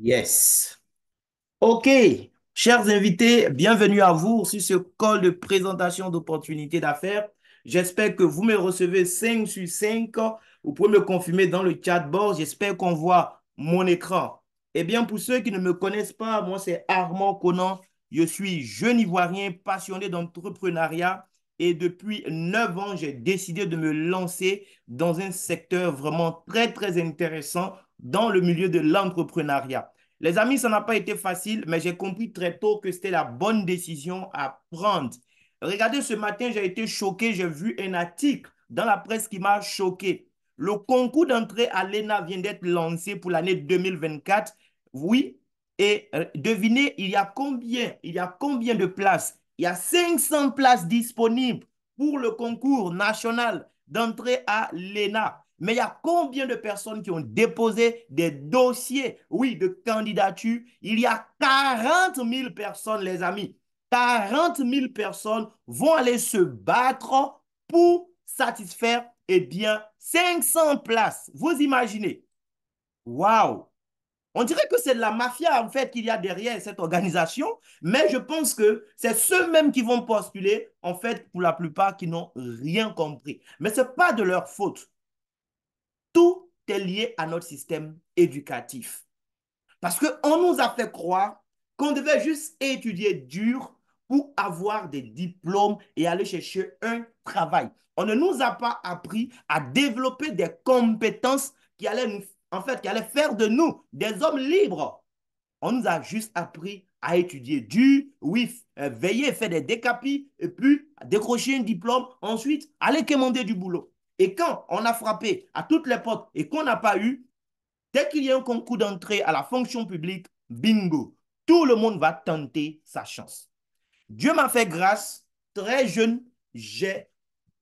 Yes. OK, chers invités, bienvenue à vous sur ce call de présentation d'opportunités d'affaires. J'espère que vous me recevez 5 sur 5. Vous pouvez me confirmer dans le chat box. J'espère qu'on voit mon écran. Eh bien, pour ceux qui ne me connaissent pas, moi, c'est Armand Conan. Je suis jeune Ivoirien passionné d'entrepreneuriat et depuis 9 ans, j'ai décidé de me lancer dans un secteur vraiment très, très intéressant dans le milieu de l'entrepreneuriat. Les amis, ça n'a pas été facile, mais j'ai compris très tôt que c'était la bonne décision à prendre. Regardez, ce matin, j'ai été choqué, j'ai vu un article dans la presse qui m'a choqué. Le concours d'entrée à l'ENA vient d'être lancé pour l'année 2024. Oui, et devinez, il y a combien? Il y a combien de places? Il y a 500 places disponibles pour le concours national d'entrée à l'ENA. Mais il y a combien de personnes qui ont déposé des dossiers, oui, de candidature? Il y a 40 000 personnes, les amis. 40 000 personnes vont aller se battre pour satisfaire, eh bien, 500 places. Vous imaginez? Waouh! On dirait que c'est de la mafia, en fait, qu'il y a derrière cette organisation, mais je pense que c'est ceux-mêmes qui vont postuler, en fait, pour la plupart, qui n'ont rien compris. Mais ce n'est pas de leur faute. Tout est lié à notre système éducatif. Parce qu'on nous a fait croire qu'on devait juste étudier dur pour avoir des diplômes et aller chercher un travail. On ne nous a pas appris à développer des compétences qui allaient nous, en fait, qui allaient faire de nous des hommes libres. On nous a juste appris à étudier dur, oui, veiller, faire des décapis, et puis décrocher un diplôme, ensuite aller commander du boulot. Et quand on a frappé à toutes les portes et qu'on n'a pas eu, dès qu'il y a un concours d'entrée à la fonction publique, bingo, tout le monde va tenter sa chance. Dieu m'a fait grâce, très jeune, j'ai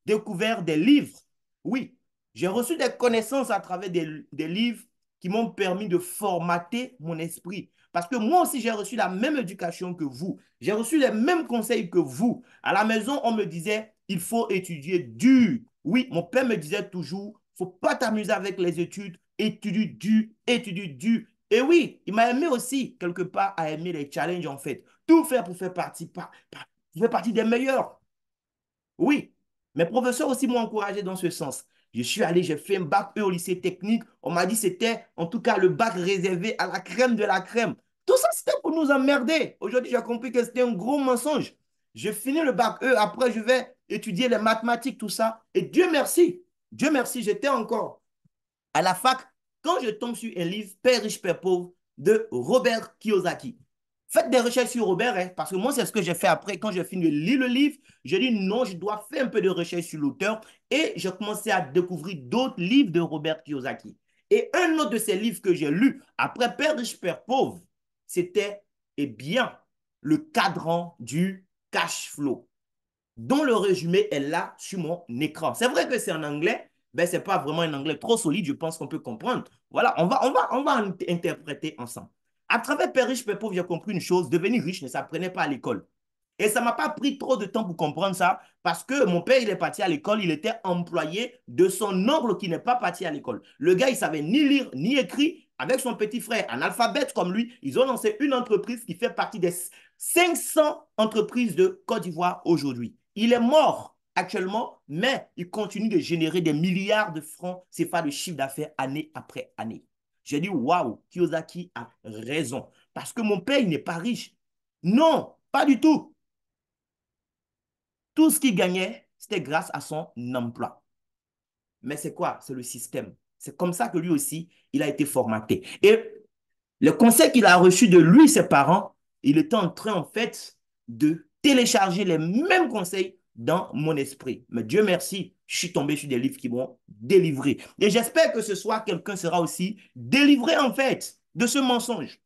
découvert des livres. Oui, j'ai reçu des connaissances à travers des livres qui m'ont permis de formater mon esprit. Parce que moi aussi, j'ai reçu la même éducation que vous. J'ai reçu les mêmes conseils que vous. À la maison, on me disait, il faut étudier dur. Oui, mon père me disait toujours, il ne faut pas t'amuser avec les études, étudie dur, étudie dur. Et oui, il m'a aimé aussi, quelque part, à aimer les challenges, en fait. Tout faire pour faire partie des meilleurs. Oui, mes professeurs aussi m'ont encouragé dans ce sens. Je suis allé, j'ai fait un bac E au lycée technique. On m'a dit que c'était en tout cas le bac réservé à la crème de la crème. Tout ça, c'était pour nous emmerder. Aujourd'hui, j'ai compris que c'était un gros mensonge. J'ai fini le bac E, après je vais étudier les mathématiques, tout ça. Et Dieu merci, j'étais encore à la fac quand je tombe sur un livre Père riche, Père pauvre de Robert Kiyosaki. Faites des recherches sur Robert, hein, parce que moi, c'est ce que j'ai fait après. Quand j'ai fini de lire le livre, j'ai dit non, je dois faire un peu de recherche sur l'auteur et j'ai commencé à découvrir d'autres livres de Robert Kiyosaki. Et un autre de ces livres que j'ai lu après Père riche, Père pauvre, c'était, eh bien, le cadran du cash flow dont le résumé est là sur mon écran. C'est vrai que c'est en anglais, mais ce n'est pas vraiment un anglais trop solide, je pense qu'on peut comprendre. Voilà, on va interpréter ensemble. À travers Père riche, Père pauvre, j'ai compris une chose, devenir riche ne s'apprenait pas à l'école. Et ça ne m'a pas pris trop de temps pour comprendre ça, parce que mon père, il est parti à l'école, il était employé de son oncle qui n'est pas parti à l'école. Le gars, il savait ni lire, ni écrire. Avec son petit frère analphabète comme lui, ils ont lancé une entreprise qui fait partie des 500 entreprises de Côte d'Ivoire aujourd'hui. Il est mort actuellement, mais il continue de générer des milliards de francs CFA de chiffre d'affaires année après année. J'ai dit, waouh, Kiyosaki a raison. Parce que mon père, il n'est pas riche. Non, pas du tout. Tout ce qu'il gagnait, c'était grâce à son emploi. Mais c'est quoi? C'est le système. C'est comme ça que lui aussi, il a été formaté. Et le conseil qu'il a reçu de lui, ses parents, il était en train, en fait, de télécharger les mêmes conseils dans mon esprit. Mais Dieu merci, je suis tombé sur des livres qui m'ont délivré. Et j'espère que ce soir, quelqu'un sera aussi délivré, en fait, de ce mensonge.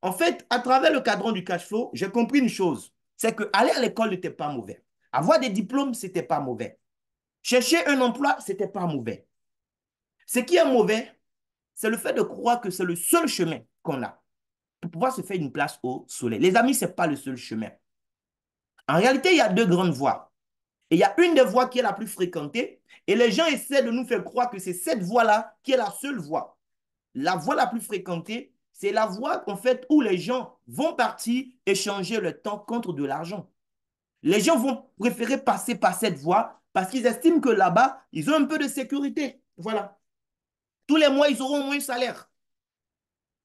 En fait, à travers le cadran du cash flow, j'ai compris une chose. C'est que aller à l'école n'était pas mauvais. Avoir des diplômes, ce n'était pas mauvais. Chercher un emploi, ce n'était pas mauvais. Ce qui est mauvais, c'est le fait de croire que c'est le seul chemin qu'on a pour pouvoir se faire une place au soleil. Les amis, ce n'est pas le seul chemin. En réalité, il y a deux grandes voies. Et il y a une des voies qui est la plus fréquentée. Et les gens essaient de nous faire croire que c'est cette voie-là qui est la seule voie. La voie la plus fréquentée, C'est la voie, en fait, où les gens vont partir échanger le temps contre de l'argent. Les gens vont préférer passer par cette voie parce qu'ils estiment que là-bas, ils ont un peu de sécurité. Voilà. Tous les mois, ils auront au moins un salaire.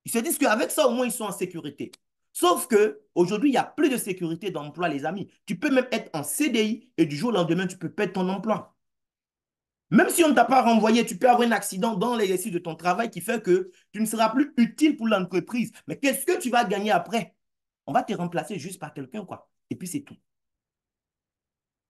Ils se disent qu'avec ça, au moins, ils sont en sécurité. Sauf qu'aujourd'hui, il n'y a plus de sécurité d'emploi, les amis. Tu peux même être en CDI et du jour au lendemain, tu peux perdre ton emploi. Même si on ne t'a pas renvoyé, tu peux avoir un accident dans l'exercice de ton travail qui fait que tu ne seras plus utile pour l'entreprise. Mais qu'est-ce que tu vas gagner après? On va te remplacer juste par quelqu'un, quoi. Et puis c'est tout.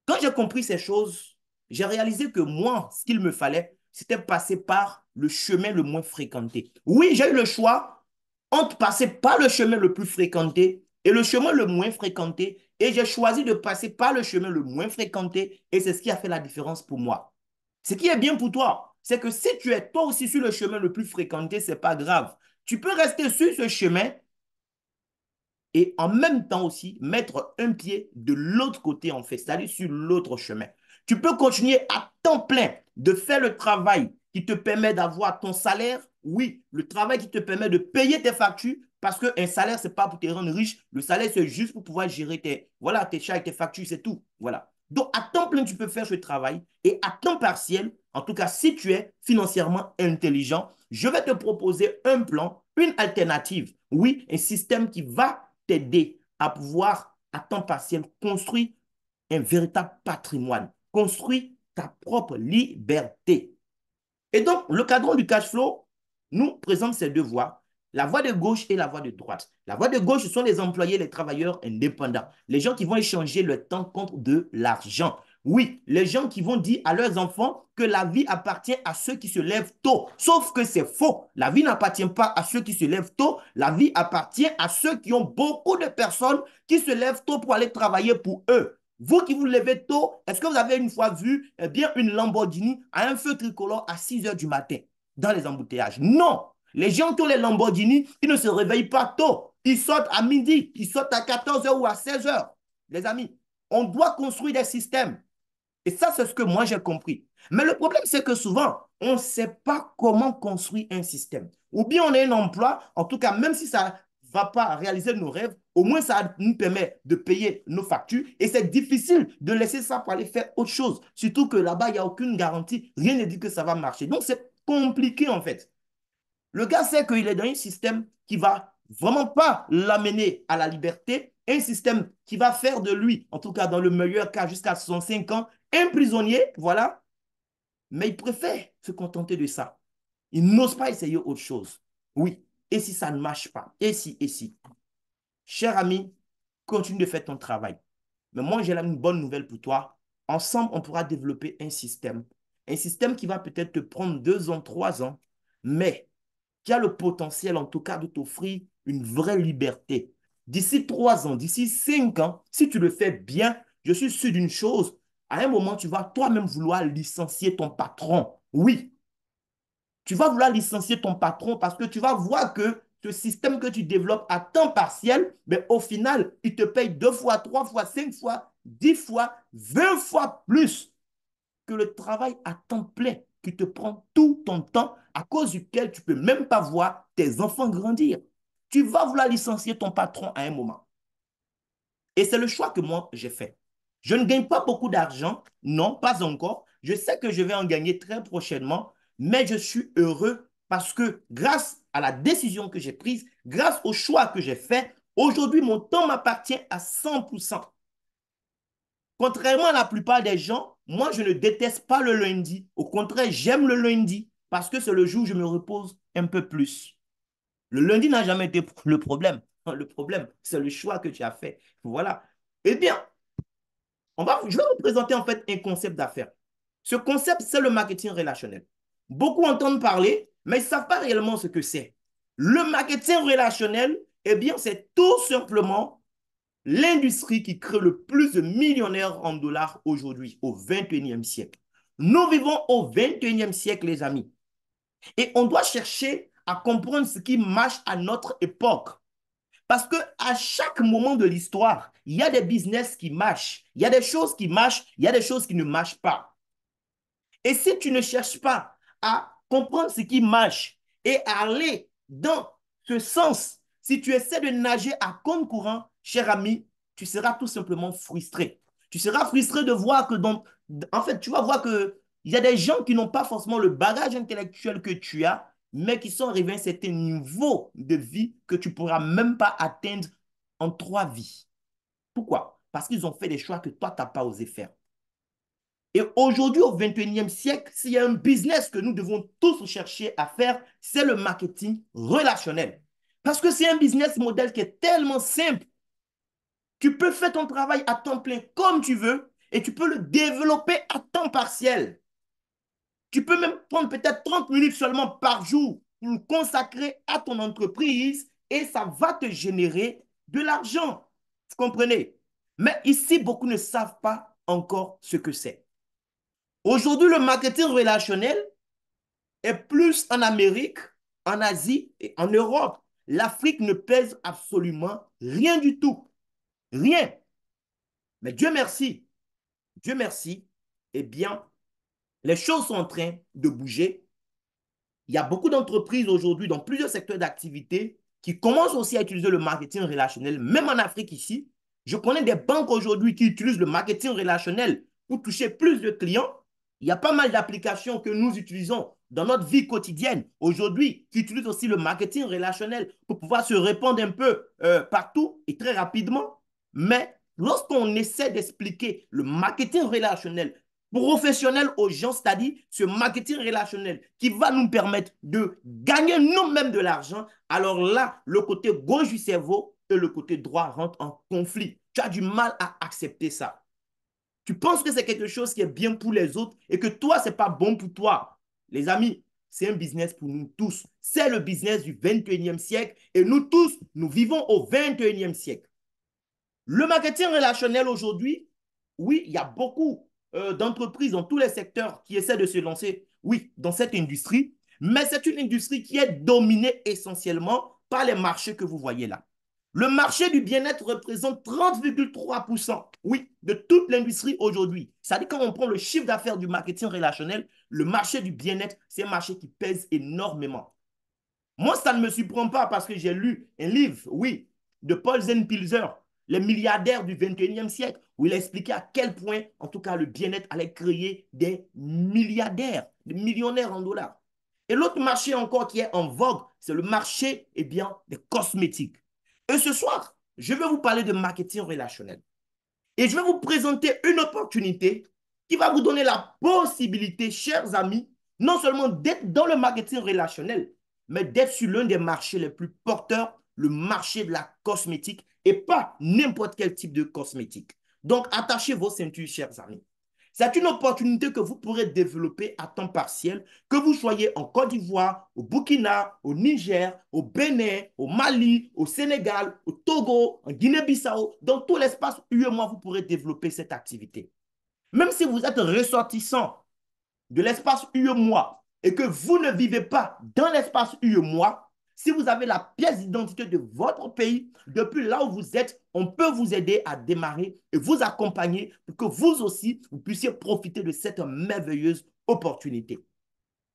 Quand j'ai compris ces choses, j'ai réalisé que moi, ce qu'il me fallait, c'était passer par le chemin le moins fréquenté. Oui, j'ai eu le choix entre passer par le chemin le plus fréquenté et le chemin le moins fréquenté. Et j'ai choisi de passer par le chemin le moins fréquenté et c'est ce qui a fait la différence pour moi. Ce qui est bien pour toi, c'est que si tu es toi aussi sur le chemin le plus fréquenté, ce n'est pas grave. Tu peux rester sur ce chemin et en même temps aussi mettre un pied de l'autre côté en fait, c'est-à-dire sur l'autre chemin. Tu peux continuer à temps plein de faire le travail qui te permet d'avoir ton salaire. Oui, le travail qui te permet de payer tes factures parce qu'un salaire, ce n'est pas pour te rendre riche. Le salaire, c'est juste pour pouvoir gérer tes charges et tes factures, c'est tout. Voilà. Donc, à temps plein, tu peux faire ce travail et à temps partiel, en tout cas, si tu es financièrement intelligent, je vais te proposer un plan, une alternative. Oui, un système qui va t'aider à pouvoir, à temps partiel, construire un véritable patrimoine, construire ta propre liberté. Et donc, le cadran du cash flow nous présente ces deux voies, la voie de gauche et la voie de droite. La voie de gauche, ce sont les employés, les travailleurs indépendants, les gens qui vont échanger le temps contre de l'argent. Oui, les gens qui vont dire à leurs enfants que la vie appartient à ceux qui se lèvent tôt. Sauf que c'est faux. La vie n'appartient pas à ceux qui se lèvent tôt. La vie appartient à ceux qui ont beaucoup de personnes qui se lèvent tôt pour aller travailler pour eux. Vous qui vous levez tôt, est-ce que vous avez une fois vu bien une Lamborghini à un feu tricolore à 6 heures du matin dans les embouteillages? Non. Les gens qui ont les Lamborghini, ils ne se réveillent pas tôt. Ils sortent à midi, ils sortent à 14 heures ou à 16 heures. Les amis, on doit construire des systèmes. Et ça, c'est ce que moi j'ai compris. Mais le problème, c'est que souvent, on ne sait pas comment construire un système. Ou bien on a un emploi, en tout cas, même si ça ne va pas réaliser nos rêves, au moins ça nous permet de payer nos factures. Et c'est difficile de laisser ça pour aller faire autre chose. Surtout que là-bas, il n'y a aucune garantie. Rien ne dit que ça va marcher. Donc, c'est compliqué en fait. Le gars sait qu'il est dans un système qui va vraiment pas l'amener à la liberté, un système qui va faire de lui, en tout cas dans le meilleur cas, jusqu'à 65 ans, un prisonnier, voilà, mais il préfère se contenter de ça. Il n'ose pas essayer autre chose. Oui, et si ça ne marche pas? Et si, et si? Cher ami, continue de faire ton travail. Mais moi, j'ai là une bonne nouvelle pour toi. Ensemble, on pourra développer un système. Un système qui va peut-être te prendre 2 ans, 3 ans, mais qui a le potentiel, en tout cas, de t'offrir une vraie liberté. D'ici 3 ans, d'ici 5 ans, si tu le fais bien, je suis sûr d'une chose, à un moment, tu vas toi-même vouloir licencier ton patron. Oui, tu vas vouloir licencier ton patron parce que tu vas voir que ce système que tu développes à temps partiel, mais au final, il te paye 2 fois, 3 fois, 5 fois, 10 fois, 20 fois plus que le travail à temps plein qui te prend tout ton temps à cause duquel tu ne peux même pas voir tes enfants grandir. Tu vas vouloir licencier ton patron à un moment. Et c'est le choix que moi, j'ai fait. Je ne gagne pas beaucoup d'argent, non, pas encore. Je sais que je vais en gagner très prochainement, mais je suis heureux parce que grâce à la décision que j'ai prise, grâce au choix que j'ai fait, aujourd'hui, mon temps m'appartient à 100%. Contrairement à la plupart des gens, moi, je ne déteste pas le lundi. Au contraire, j'aime le lundi parce que c'est le jour où je me repose un peu plus. Le lundi n'a jamais été le problème. Le problème, c'est le choix que tu as fait. Voilà. Eh bien, je vais vous présenter en fait un concept d'affaires. Ce concept, c'est le marketing relationnel. Beaucoup entendent parler, mais ils ne savent pas réellement ce que c'est. Le marketing relationnel, eh bien, c'est tout simplement l'industrie qui crée le plus de millionnaires en dollars aujourd'hui, au 21e siècle. Nous vivons au 21e siècle, les amis. Et on doit chercher à comprendre ce qui marche à notre époque. Parce qu'à chaque moment de l'histoire, il y a des business qui marchent, il y a des choses qui marchent, il y a des choses qui ne marchent pas. Et si tu ne cherches pas à comprendre ce qui marche et à aller dans ce sens, si tu essaies de nager à compte courant, cher ami, tu seras tout simplement frustré. Tu seras frustré de voir que, en fait, tu vas voir que il y a des gens qui n'ont pas forcément le bagage intellectuel que tu as, mais qui sont arrivés à un certain niveau de vie que tu ne pourras même pas atteindre en 3 vies. Pourquoi? Parce qu'ils ont fait des choix que toi, tu n'as pas osé faire. Et aujourd'hui, au 21e siècle, s'il y a un business que nous devons tous chercher à faire, c'est le marketing relationnel. Parce que c'est un business model qui est tellement simple. Tu peux faire ton travail à temps plein comme tu veux et tu peux le développer à temps partiel. Tu peux même prendre peut-être 30 minutes seulement par jour pour le consacrer à ton entreprise et ça va te générer de l'argent. Vous comprenez? Mais ici, beaucoup ne savent pas encore ce que c'est. Aujourd'hui, le marketing relationnel est plus en Amérique, en Asie et en Europe. L'Afrique ne pèse absolument rien du tout. Rien. Mais Dieu merci, eh bien, les choses sont en train de bouger. Il y a beaucoup d'entreprises aujourd'hui dans plusieurs secteurs d'activité qui commencent aussi à utiliser le marketing relationnel, même en Afrique ici. Je connais des banques aujourd'hui qui utilisent le marketing relationnel pour toucher plus de clients. Il y a pas mal d'applications que nous utilisons dans notre vie quotidienne aujourd'hui qui utilisent aussi le marketing relationnel pour pouvoir se répandre un peu partout et très rapidement. Mais lorsqu'on essaie d'expliquer le marketing relationnel professionnel aux gens, c'est-à-dire ce marketing relationnel qui va nous permettre de gagner nous-mêmes de l'argent, alors là, le côté gauche du cerveau et le côté droit rentrent en conflit. Tu as du mal à accepter ça. Tu penses que c'est quelque chose qui est bien pour les autres et que toi, ce n'est pas bon pour toi. Les amis, c'est un business pour nous tous. C'est le business du 21e siècle et nous tous, nous vivons au 21e siècle. Le marketing relationnel aujourd'hui, oui, il y a beaucoup d'entreprises dans tous les secteurs qui essaient de se lancer, oui, dans cette industrie, mais c'est une industrie qui est dominée essentiellement par les marchés que vous voyez là. Le marché du bien-être représente 30,3%, oui, de toute l'industrie aujourd'hui. C'est-à-dire quand on prend le chiffre d'affaires du marketing relationnel, le marché du bien-être, c'est un marché qui pèse énormément. Moi, ça ne me surprend pas parce que j'ai lu un livre, oui, de Paul Pilzer, les milliardaires du 21e siècle, où il a expliqué à quel point, en tout cas, le bien-être allait créer des milliardaires, des millionnaires en dollars. Et l'autre marché encore qui est en vogue, c'est le marché, eh bien, des cosmétiques. Et ce soir, je vais vous parler de marketing relationnel. Et je vais vous présenter une opportunité qui va vous donner la possibilité, chers amis, non seulement d'être dans le marketing relationnel, mais d'être sur l'un des marchés les plus porteurs, le marché de la cosmétique, et pas n'importe quel type de cosmétique. Donc, attachez vos ceintures, chers amis. C'est une opportunité que vous pourrez développer à temps partiel, que vous soyez en Côte d'Ivoire, au Burkina, au Niger, au Bénin, au Mali, au Sénégal, au Togo, en Guinée-Bissau. Dans tout l'espace UEMOA, vous pourrez développer cette activité. Même si vous êtes ressortissant de l'espace UEMOA et que vous ne vivez pas dans l'espace UEMOA, si vous avez la pièce d'identité de votre pays, depuis là où vous êtes, on peut vous aider à démarrer et vous accompagner pour que vous aussi, vous puissiez profiter de cette merveilleuse opportunité.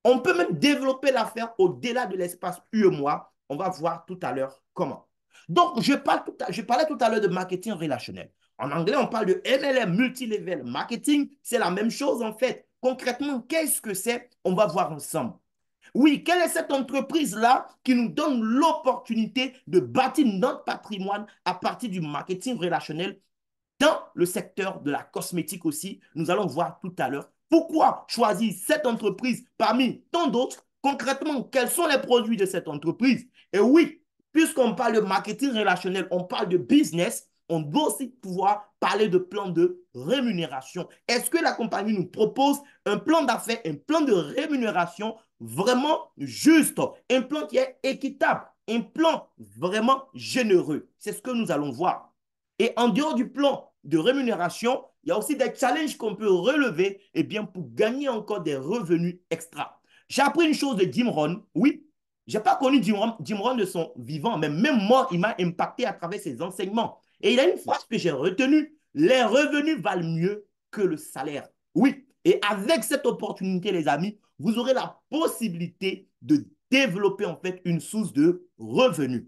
On peut même développer l'affaire au-delà de l'espace UEMOA. On va voir tout à l'heure comment. Donc, je parlais tout à l'heure de marketing relationnel. En anglais, on parle de MLM, multilevel marketing. C'est la même chose en fait. Concrètement, qu'est-ce que c'est? On va voir ensemble. Oui, quelle est cette entreprise-là qui nous donne l'opportunité de bâtir notre patrimoine à partir du marketing relationnel dans le secteur de la cosmétique aussi? Nous allons voir tout à l'heure. Pourquoi choisir cette entreprise parmi tant d'autres? Concrètement, quels sont les produits de cette entreprise? Et oui, puisqu'on parle de marketing relationnel, on parle de business, on doit aussi pouvoir parler de plan de rémunération. Est-ce que la compagnie nous propose un plan d'affaires, un plan de rémunération vraiment juste, un plan qui est équitable, un plan vraiment généreux? C'est ce que nous allons voir. Et en dehors du plan de rémunération, il y a aussi des challenges qu'on peut relever eh bien, pour gagner encore des revenus extra. J'ai appris une chose de Jim Rohn. Oui, je n'ai pas connu Jim Rohn de son vivant, mais même moi, il m'a impacté à travers ses enseignements. Et il a une phrase que j'ai retenue: les revenus valent mieux que le salaire. Oui, et avec cette opportunité, les amis, vous aurez la possibilité de développer en fait une source de revenus.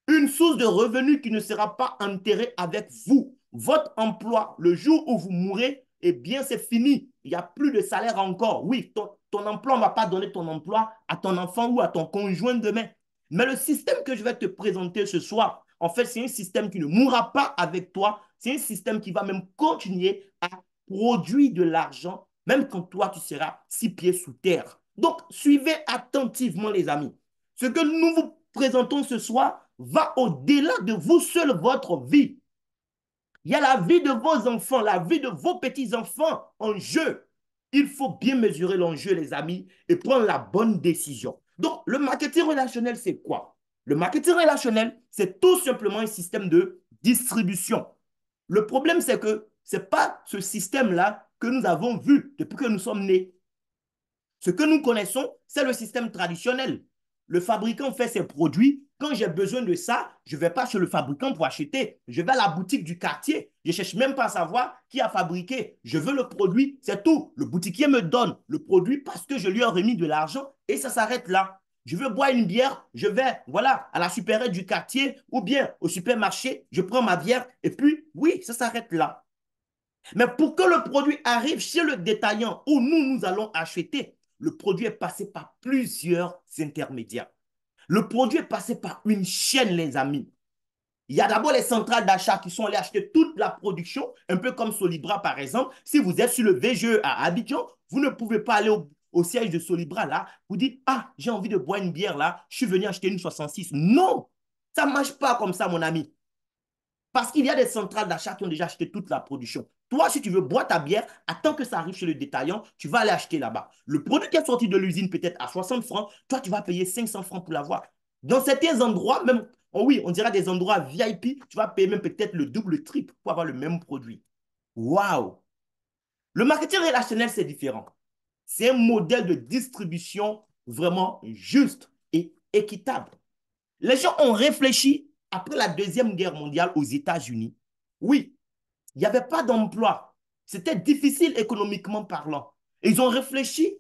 Une source de revenus qui ne sera pas enterrée avec vous. Votre emploi, le jour où vous mourrez, eh bien, c'est fini. Il n'y a plus de salaire encore. Oui, ton emploi, on ne va pas donner ton emploi à ton enfant ou à ton conjoint demain. Mais le système que je vais te présenter ce soir, en fait, c'est un système qui ne mourra pas avec toi. C'est un système qui va même continuer à produire de l'argent, même quand toi, tu seras 6 pieds sous terre. Donc, suivez attentivement, les amis. Ce que nous vous présentons ce soir va au-delà de vous seul, votre vie. Il y a la vie de vos enfants, la vie de vos petits-enfants en jeu. Il faut bien mesurer l'enjeu, les amis, et prendre la bonne décision. Donc, le marketing relationnel, c'est quoi? Le marketing relationnel, c'est tout simplement un système de distribution. Le problème, c'est que ce n'est pas ce système-là que nous avons vu depuis que nous sommes nés. Ce que nous connaissons, c'est le système traditionnel. Le fabricant fait ses produits. Quand j'ai besoin de ça, je ne vais pas chez le fabricant pour acheter. Je vais à la boutique du quartier. Je ne cherche même pas à savoir qui a fabriqué. Je veux le produit, c'est tout. Le boutiquier me donne le produit parce que je lui ai remis de l'argent et ça s'arrête là. Je veux boire une bière, je vais, voilà, à la supérette du quartier ou bien au supermarché, je prends ma bière et puis, oui, ça s'arrête là. Mais pour que le produit arrive chez le détaillant où nous allons acheter, le produit est passé par plusieurs intermédiaires. Le produit est passé par une chaîne, les amis. Il y a d'abord les centrales d'achat qui sont allées acheter toute la production, un peu comme Solibra par exemple. Si vous êtes sur le VGE à Abidjan, vous ne pouvez pas aller au siège de Solibra là. Vous dites, ah, j'ai envie de boire une bière là, je suis venu acheter une 66. Non, ça ne marche pas comme ça, mon ami. Parce qu'il y a des centrales d'achat qui ont déjà acheté toute la production. Toi, si tu veux boire ta bière, attends que ça arrive chez le détaillant, tu vas aller acheter là-bas. Le produit qui est sorti de l'usine peut-être à 60 francs, toi, tu vas payer 500 francs pour l'avoir. Dans certains endroits, même, oh oui, on dirait des endroits VIP, tu vas payer même peut-être le double, le triple pour avoir le même produit. Waouh! Le marketing relationnel, c'est différent. C'est un modèle de distribution vraiment juste et équitable. Les gens ont réfléchi après la Deuxième Guerre mondiale aux États-Unis. Oui, il n'y avait pas d'emploi. C'était difficile économiquement parlant. Ils ont réfléchi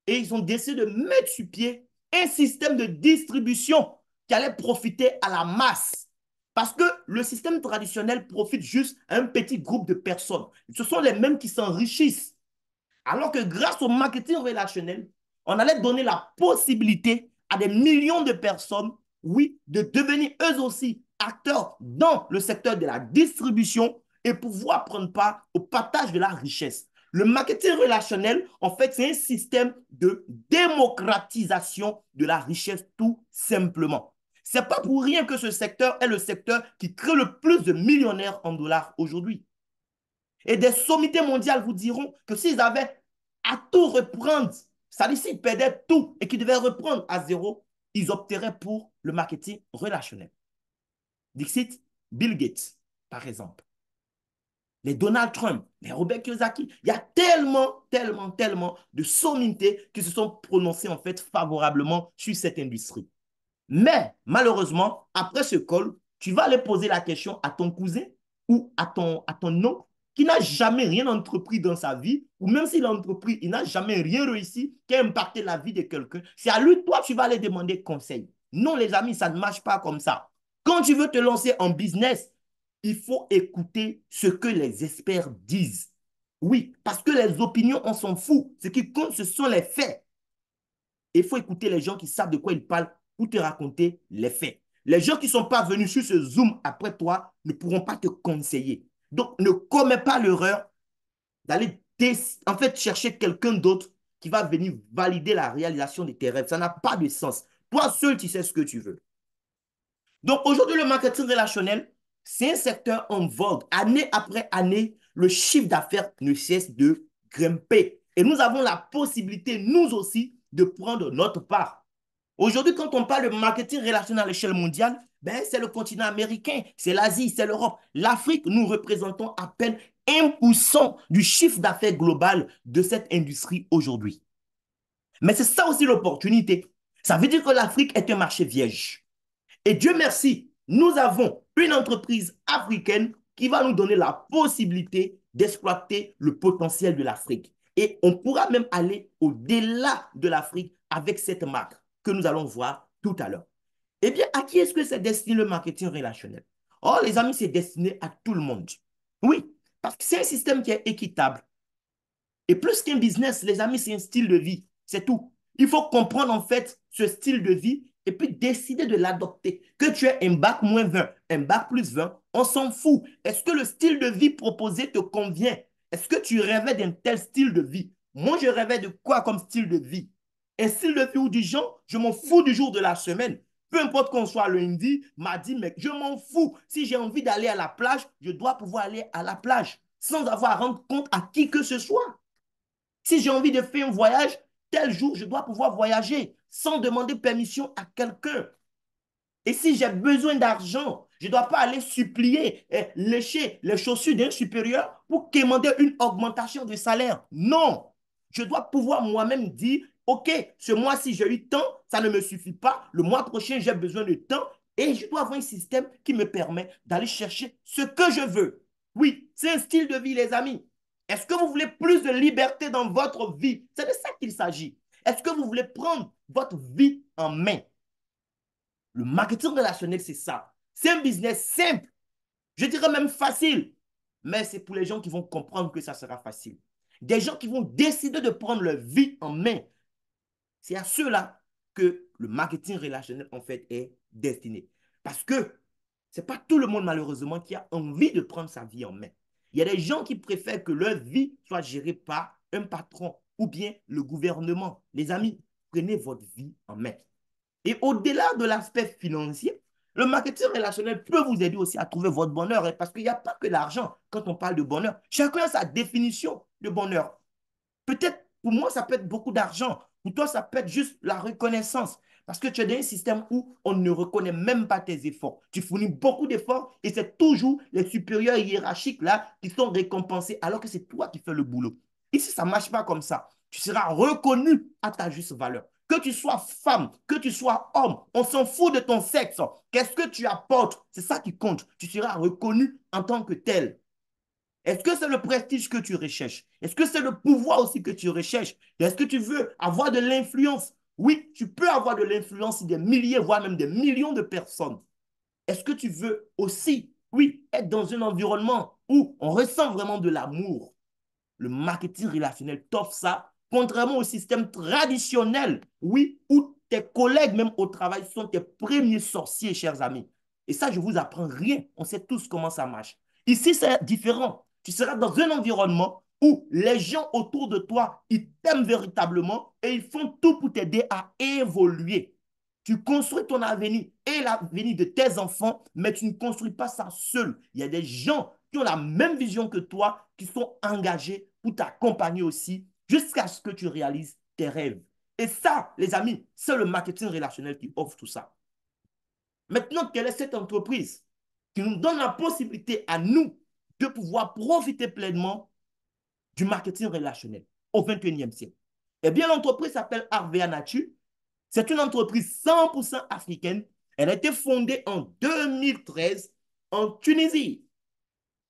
et ils ont décidé de mettre sur pied un système de distribution qui allait profiter à la masse. Parce que le système traditionnel profite juste à un petit groupe de personnes. Ce sont les mêmes qui s'enrichissent. Alors que grâce au marketing relationnel, on allait donner la possibilité à des millions de personnes, oui, de devenir eux aussi acteurs dans le secteur de la distribution et pouvoir prendre part au partage de la richesse. Le marketing relationnel, en fait, c'est un système de démocratisation de la richesse tout simplement. Ce n'est pas pour rien que ce secteur est le secteur qui crée le plus de millionnaires en dollars aujourd'hui. Et des sommités mondiales vous diront que s'ils avaient à tout reprendre, c'est-à-dire s'ils perdaient tout et qu'ils devaient reprendre à zéro, ils opteraient pour le marketing relationnel. Dixit, Bill Gates, par exemple. Les Donald Trump, les Robert Kiyosaki. Il y a tellement de sommités qui se sont prononcées en fait favorablement sur cette industrie. Mais malheureusement, après ce call, tu vas aller poser la question à ton cousin ou à ton oncle qui n'a jamais rien entrepris dans sa vie, ou même s'il a entrepris, il n'a jamais rien réussi, qui a impacté la vie de quelqu'un. C'est à lui, toi, tu vas aller demander conseil. Non, les amis, ça ne marche pas comme ça. Quand tu veux te lancer en business, il faut écouter ce que les experts disent. Oui, parce que les opinions, on s'en fout. Ce qui compte, ce sont les faits. Il faut écouter les gens qui savent de quoi ils parlent pour te raconter les faits. Les gens qui ne sont pas venus sur ce Zoom après toi ne pourront pas te conseiller. Donc, ne commets pas l'erreur d'aller en fait chercher quelqu'un d'autre qui va venir valider la réalisation de tes rêves. Ça n'a pas de sens. Toi seul, tu sais ce que tu veux. Donc, aujourd'hui, le marketing relationnel, c'est un secteur en vogue. Année après année, le chiffre d'affaires ne cesse de grimper. Et nous avons la possibilité, nous aussi, de prendre notre part. Aujourd'hui, quand on parle de marketing relationnel à l'échelle mondiale, ben, c'est le continent américain, c'est l'Asie, c'est l'Europe. L'Afrique, nous représentons à peine 1% du chiffre d'affaires global de cette industrie aujourd'hui. Mais c'est ça aussi l'opportunité. Ça veut dire que l'Afrique est un marché vierge. Et Dieu merci, nous avons une entreprise africaine qui va nous donner la possibilité d'exploiter le potentiel de l'Afrique. Et on pourra même aller au-delà de l'Afrique avec cette marque. que nous allons voir tout à l'heure. Eh bien, à qui est-ce que c'est destiné le marketing relationnel? Oh, les amis, c'est destiné à tout le monde. Oui, parce que c'est un système qui est équitable. Et plus qu'un business, les amis, c'est un style de vie. C'est tout. Il faut comprendre en fait ce style de vie et puis décider de l'adopter. Que tu aies un bac moins 20, un bac plus 20, on s'en fout. Est-ce que le style de vie proposé te convient? Est-ce que tu rêvais d'un tel style de vie? Moi, je rêvais de quoi comme style de vie? Un style de vie ou du genre, je m'en fous du jour de la semaine. Peu importe qu'on soit lundi, mardi, mec, je m'en fous. Si j'ai envie d'aller à la plage, je dois pouvoir aller à la plage sans avoir à rendre compte à qui que ce soit. Si j'ai envie de faire un voyage, tel jour, je dois pouvoir voyager sans demander permission à quelqu'un. Et si j'ai besoin d'argent, je ne dois pas aller supplier, lécher les chaussures d'un supérieur pour demander une augmentation de salaire. Non, je dois pouvoir moi-même dire, OK, ce mois-ci, j'ai eu tant, ça ne me suffit pas. Le mois prochain, j'ai besoin de tant. Et je dois avoir un système qui me permet d'aller chercher ce que je veux. Oui, c'est un style de vie, les amis. Est-ce que vous voulez plus de liberté dans votre vie? C'est de ça qu'il s'agit. Est-ce que vous voulez prendre votre vie en main? Le marketing relationnel, c'est ça. C'est un business simple, je dirais même facile, mais c'est pour les gens qui vont comprendre que ça sera facile. Des gens qui vont décider de prendre leur vie en main. C'est à ceux-là que le marketing relationnel, en fait, est destiné. Parce que ce n'est pas tout le monde, malheureusement, qui a envie de prendre sa vie en main. Il y a des gens qui préfèrent que leur vie soit gérée par un patron ou bien le gouvernement. Les amis, prenez votre vie en main. Et au-delà de l'aspect financier, le marketing relationnel peut vous aider aussi à trouver votre bonheur, hein, parce qu'il n'y a pas que l'argent quand on parle de bonheur. Chacun a sa définition de bonheur. Peut-être pour moi, ça peut être beaucoup d'argent. Pour toi, ça peut être juste la reconnaissance. Parce que tu es dans un système où on ne reconnaît même pas tes efforts. Tu fournis beaucoup d'efforts et c'est toujours les supérieurs hiérarchiques là qui sont récompensés alors que c'est toi qui fais le boulot. Ici, ça ne marche pas comme ça. Tu seras reconnu à ta juste valeur. Que tu sois femme, que tu sois homme, on s'en fout de ton sexe. Qu'est-ce que tu apportes? C'est ça qui compte. Tu seras reconnu en tant que tel. Est-ce que c'est le prestige que tu recherches? Est-ce que c'est le pouvoir aussi que tu recherches? Est-ce que tu veux avoir de l'influence? Oui, tu peux avoir de l'influence sur des milliers, voire même des millions de personnes. Est-ce que tu veux aussi, oui, être dans un environnement où on ressent vraiment de l'amour? Le marketing relationnel t'offre ça, contrairement au système traditionnel, oui, où tes collègues, même au travail, sont tes premiers sorciers, chers amis. Et ça, je ne vous apprends rien. On sait tous comment ça marche. Ici, c'est différent. Tu seras dans un environnement où les gens autour de toi, ils t'aiment véritablement et ils font tout pour t'aider à évoluer. Tu construis ton avenir et l'avenir de tes enfants, mais tu ne construis pas ça seul. Il y a des gens qui ont la même vision que toi, qui sont engagés pour t'accompagner aussi jusqu'à ce que tu réalises tes rêves. Et ça, les amis, c'est le marketing relationnel qui offre tout ça. Maintenant, quelle est cette entreprise qui nous donne la possibilité à nous de pouvoir profiter pleinement du marketing relationnel au 21e siècle? Eh bien, l'entreprise s'appelle Harvea Nature. C'est une entreprise 100% africaine. Elle a été fondée en 2013 en Tunisie.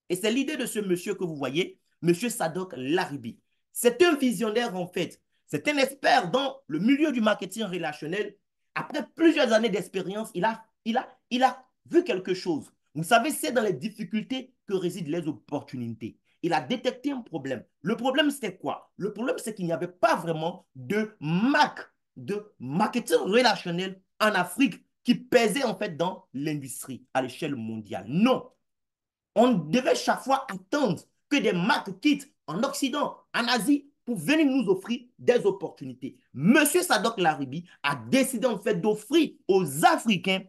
Et c'est l'idée de ce monsieur que vous voyez, monsieur Sadok Laribi. C'est un visionnaire en fait. C'est un expert dans le milieu du marketing relationnel. Après plusieurs années d'expérience, il a vu quelque chose. Vous savez, c'est dans les difficultés que résident les opportunités. Il a détecté un problème. Le problème, c'était quoi? Le problème, c'est qu'il n'y avait pas vraiment de marque de marketing relationnel en Afrique qui pesait en fait dans l'industrie à l'échelle mondiale. Non, on devait chaque fois attendre que des marques quittent en Occident, en Asie, pour venir nous offrir des opportunités. Monsieur Sadok Laribi a décidé en fait d'offrir aux Africains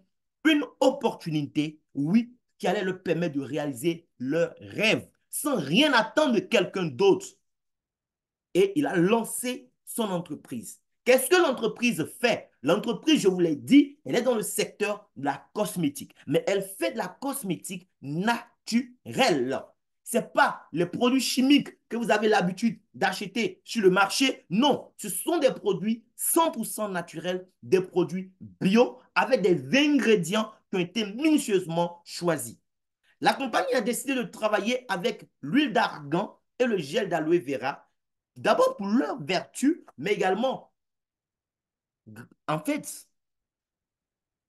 une opportunité, oui, qui allait leur permettre de réaliser leurs rêves sans rien attendre de quelqu'un d'autre. Et il a lancé son entreprise. Qu'est-ce que l'entreprise fait? L'entreprise, je vous l'ai dit, elle est dans le secteur de la cosmétique, mais elle fait de la cosmétique naturelle. Ce n'est pas les produits chimiques que vous avez l'habitude d'acheter sur le marché. Non, ce sont des produits 100% naturels, des produits bio avec des ingrédients qui ont été minutieusement choisis. La compagnie a décidé de travailler avec l'huile d'argan et le gel d'aloe vera, d'abord pour leur vertu, mais également En fait,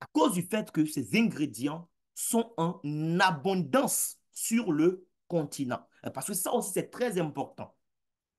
à cause du fait que ces ingrédients sont en abondance sur le continent. Parce que ça aussi, c'est très important.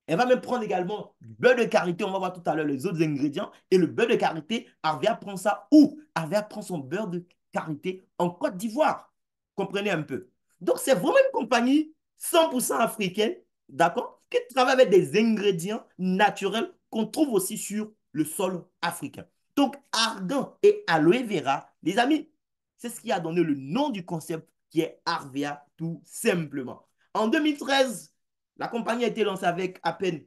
Elle va même prendre également du beurre de karité. On va voir tout à l'heure les autres ingrédients. Et le beurre de karité, Arvia prend ça où? Arvia prend son beurre de karité en Côte d'Ivoire. Comprenez un peu. Donc, c'est vraiment une compagnie 100% africaine, d'accord, qui travaille avec des ingrédients naturels qu'on trouve aussi sur le sol africain. Donc, argan et aloe vera, les amis, c'est ce qui a donné le nom du concept qui est Arvia tout simplement. En 2013, la compagnie a été lancée avec à peine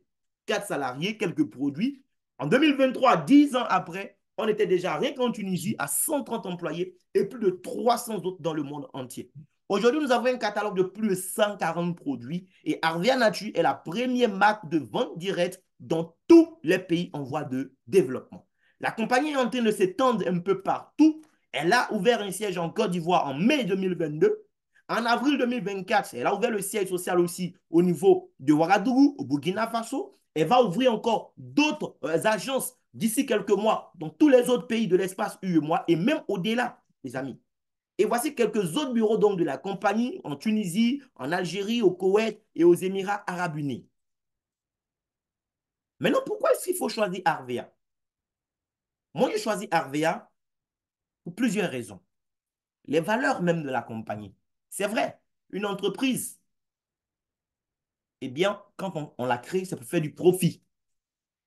4 salariés, quelques produits. En 2023, 10 ans après, on était déjà rien qu'en Tunisie à 130 employés et plus de 300 autres dans le monde entier. Aujourd'hui, nous avons un catalogue de plus de 140 produits et Arvia Nature est la première marque de vente directe dans tous les pays en voie de développement. La compagnie est en train de s'étendre un peu partout. Elle a ouvert un siège en Côte d'Ivoire en mai 2022. En avril 2024, elle a ouvert le siège social aussi au niveau de Ouagadougou, au Burkina Faso. Elle va ouvrir encore d'autres agences d'ici quelques mois dans tous les autres pays de l'espace UEMOA et même au-delà, les amis. Et voici quelques autres bureaux donc, de la compagnie en Tunisie, en Algérie, au Koweït et aux Émirats arabes unis. Maintenant, pourquoi est-ce qu'il faut choisir Arvea? Moi, j'ai choisi Arvea pour plusieurs raisons. Les valeurs même de la compagnie. C'est vrai, une entreprise, eh bien, quand on la crée, c'est pour faire du profit.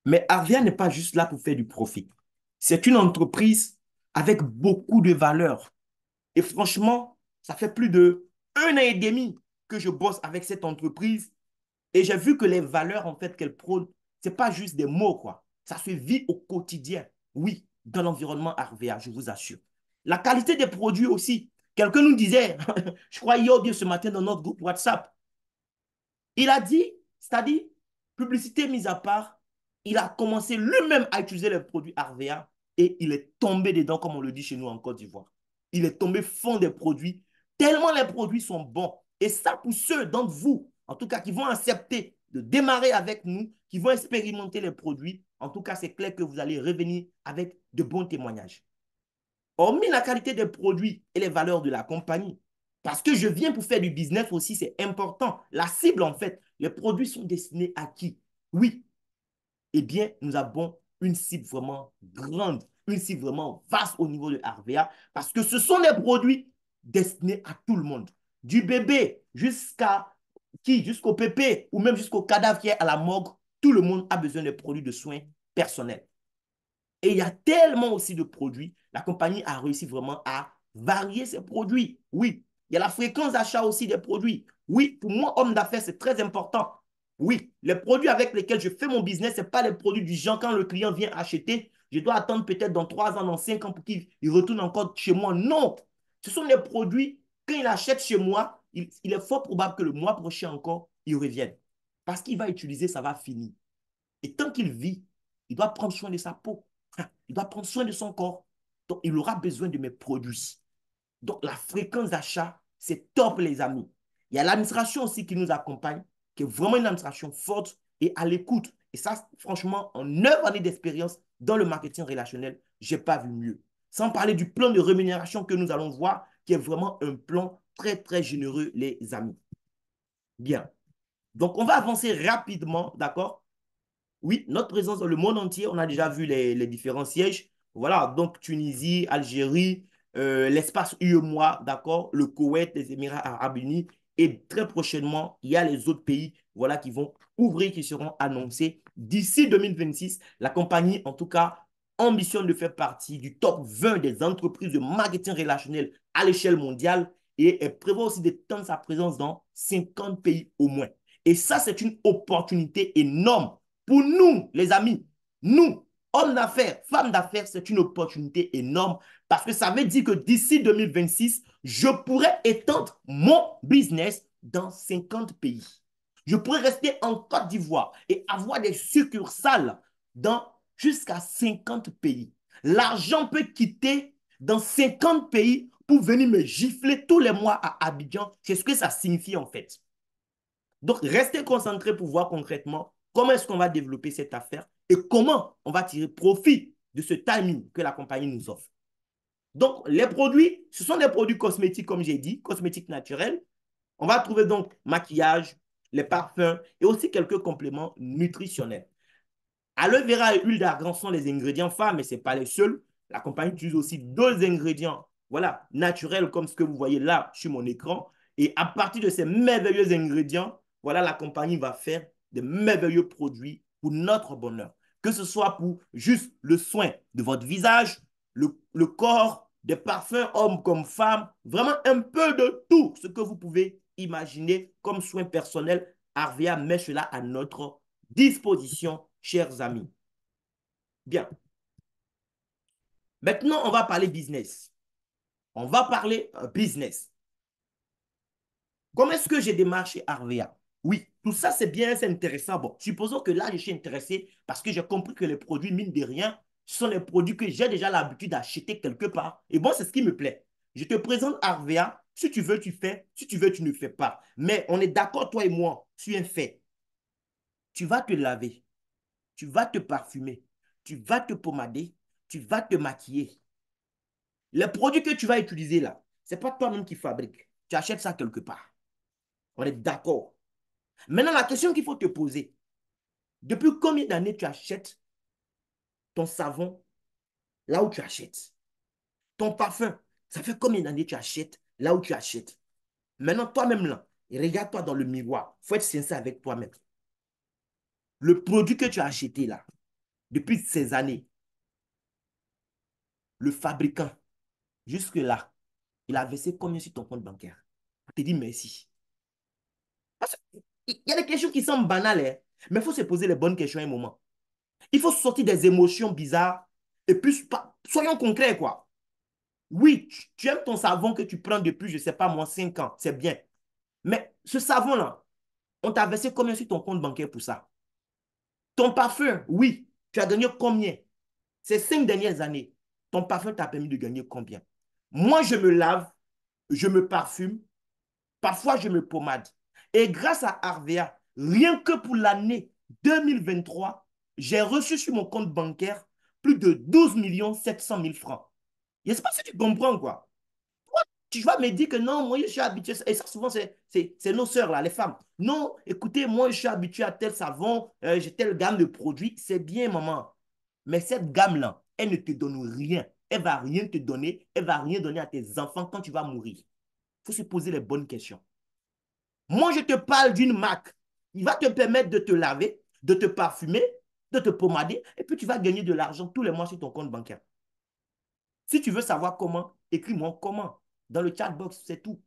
Mais Arvia n'est pas juste là pour faire du profit. C'est une entreprise avec beaucoup de valeurs. Et franchement, ça fait plus de 1 an et demi que je bosse avec cette entreprise et j'ai vu que les valeurs en fait qu'elle prône, ce n'est pas juste des mots, quoi. Ça se vit au quotidien. Oui, dans l'environnement Arvia, je vous assure. La qualité des produits aussi. Quelqu'un nous disait, je crois hier ou bien ce matin dans notre groupe WhatsApp, il a dit, c'est-à-dire, publicité mise à part, il a commencé lui-même à utiliser les produits Arvea et il est tombé dedans, comme on le dit chez nous en Côte d'Ivoire. Il est tombé fond des produits, tellement les produits sont bons. Et ça, pour ceux d'entre vous, en tout cas, qui vont accepter de démarrer avec nous, qui vont expérimenter les produits, en tout cas, c'est clair que vous allez revenir avec de bons témoignages. Hormis la qualité des produits et les valeurs de la compagnie, parce que je viens pour faire du business aussi, c'est important. La cible, en fait, les produits sont destinés à qui? Oui, eh bien, nous avons une cible vraiment grande, une cible vraiment vaste au niveau de Arvea, parce que ce sont des produits destinés à tout le monde. Du bébé jusqu'à qui? Jusqu'au pépé ou même jusqu'au cadavre qui est à la morgue, tout le monde a besoin de produits de soins personnels. Et il y a tellement aussi de produits, la compagnie a réussi vraiment à varier ses produits. Oui, il y a la fréquence d'achat aussi des produits. Oui, pour moi, homme d'affaires, c'est très important. Oui, les produits avec lesquels je fais mon business, ce n'est pas les produits du genre quand le client vient acheter, je dois attendre peut-être dans 3 ans, dans 5 ans pour qu'il retourne encore chez moi. Non, ce sont des produits, quand il achète chez moi, il est fort probable que le mois prochain encore, il revienne. Parce qu'il va utiliser, ça va finir. Et tant qu'il vit, il doit prendre soin de sa peau. Il doit prendre soin de son corps. Donc, il aura besoin de mes produits. Donc, la fréquence d'achat, c'est top, les amis. Il y a l'administration aussi qui nous accompagne, qui est vraiment une administration forte et à l'écoute. Et ça, franchement, en 9 années d'expérience dans le marketing relationnel, je n'ai pas vu mieux. Sans parler du plan de rémunération que nous allons voir, qui est vraiment un plan très, très généreux, les amis. Bien. Donc, on va avancer rapidement, d'accord? Oui, notre présence dans le monde entier, on a déjà vu les différents sièges. Voilà, donc Tunisie, Algérie, l'espace UEMOA, d'accord, le Koweït, les Émirats arabes unis. Et très prochainement, il y a les autres pays voilà, qui vont ouvrir, qui seront annoncés. D'ici 2026, la compagnie, en tout cas, ambitionne de faire partie du top 20 des entreprises de marketing relationnel à l'échelle mondiale et elle prévoit aussi d'étendre sa présence dans 50 pays au moins. Et ça, c'est une opportunité énorme pour nous, les amis, nous, hommes d'affaires, femmes d'affaires, c'est une opportunité énorme parce que ça veut dire que d'ici 2026, je pourrais étendre mon business dans 50 pays. Je pourrais rester en Côte d'Ivoire et avoir des succursales dans jusqu'à 50 pays. L'argent peut quitter dans 50 pays pour venir me gifler tous les mois à Abidjan. C'est ce que ça signifie en fait. Donc, restez concentrés pour voir concrètement comment est-ce qu'on va développer cette affaire et comment on va tirer profit de ce timing que la compagnie nous offre. Donc, les produits, ce sont des produits cosmétiques, comme j'ai dit, cosmétiques naturels. On va trouver donc maquillage, les parfums et aussi quelques compléments nutritionnels. Aloe vera et huile d'argan sont les ingrédients phares, mais ce n'est pas les seuls. La compagnie utilise aussi d'autres ingrédients, voilà, naturels, comme ce que vous voyez là sur mon écran. Et à partir de ces merveilleux ingrédients, voilà, la compagnie va faire de merveilleux produits pour notre bonheur. Que ce soit pour juste le soin de votre visage, le corps, des parfums, hommes comme femmes, vraiment un peu de tout ce que vous pouvez imaginer comme soin personnel. Arvia met cela à notre disposition, chers amis. Bien. Maintenant, on va parler business. On va parler business. Comment est-ce que j'ai démarché Arvea? Oui, tout ça, c'est bien, c'est intéressant. Bon, supposons que là, je suis intéressé parce que j'ai compris que les produits, mine de rien, sont les produits que j'ai déjà l'habitude d'acheter quelque part. Et bon, c'est ce qui me plaît. Je te présente Arvea. Si tu veux, tu fais. Si tu veux, tu ne fais pas. Mais on est d'accord, toi et moi, sur un fait. Tu vas te laver. Tu vas te parfumer. Tu vas te pommader. Tu vas te maquiller. Les produits que tu vas utiliser là, ce n'est pas toi-même qui fabrique. Tu achètes ça quelque part. On est d'accord. Maintenant, la question qu'il faut te poser, depuis combien d'années tu achètes ton savon là où tu achètes? Ton parfum, ça fait combien d'années tu achètes là où tu achètes? Maintenant, toi-même là, regarde-toi dans le miroir. Il faut être sincère avec toi-même. Le produit que tu as acheté là, depuis ces années, le fabricant, jusque-là, il a versé combien sur ton compte bancaire? On te dit merci. Parce qu'il y a des questions qui semblent banales, hein, mais il faut se poser les bonnes questions à un moment. Il faut sortir des émotions bizarres et puis soyons concrets, quoi. Oui, tu aimes ton savon que tu prends depuis, je ne sais pas moi, 5 ans, c'est bien. Mais ce savon-là, on t'a versé combien sur ton compte bancaire pour ça? Ton parfum, oui, tu as gagné combien? Ces 5 dernières années, ton parfum t'a permis de gagner combien? Moi, je me lave, je me parfume, parfois je me pommade. Et grâce à Arvea, rien que pour l'année 2023, j'ai reçu sur mon compte bancaire plus de 12 700 000 francs. Je ne sais pas si tu comprends, quoi. Tu vas me dire que non, moi je suis habitué, et ça souvent c'est nos sœurs là, les femmes. Non, écoutez, moi je suis habitué à tel savon, j'ai telle gamme de produits, c'est bien maman. Mais cette gamme-là, elle ne te donne rien. Elle ne va rien te donner, elle ne va rien donner à tes enfants quand tu vas mourir. Il faut se poser les bonnes questions. Moi je te parle d'une marque qui va te permettre de te laver, de te parfumer, de te pommader, et puis tu vas gagner de l'argent tous les mois sur ton compte bancaire. Si tu veux savoir comment, écris-moi comment. Dans le chat box, c'est tout.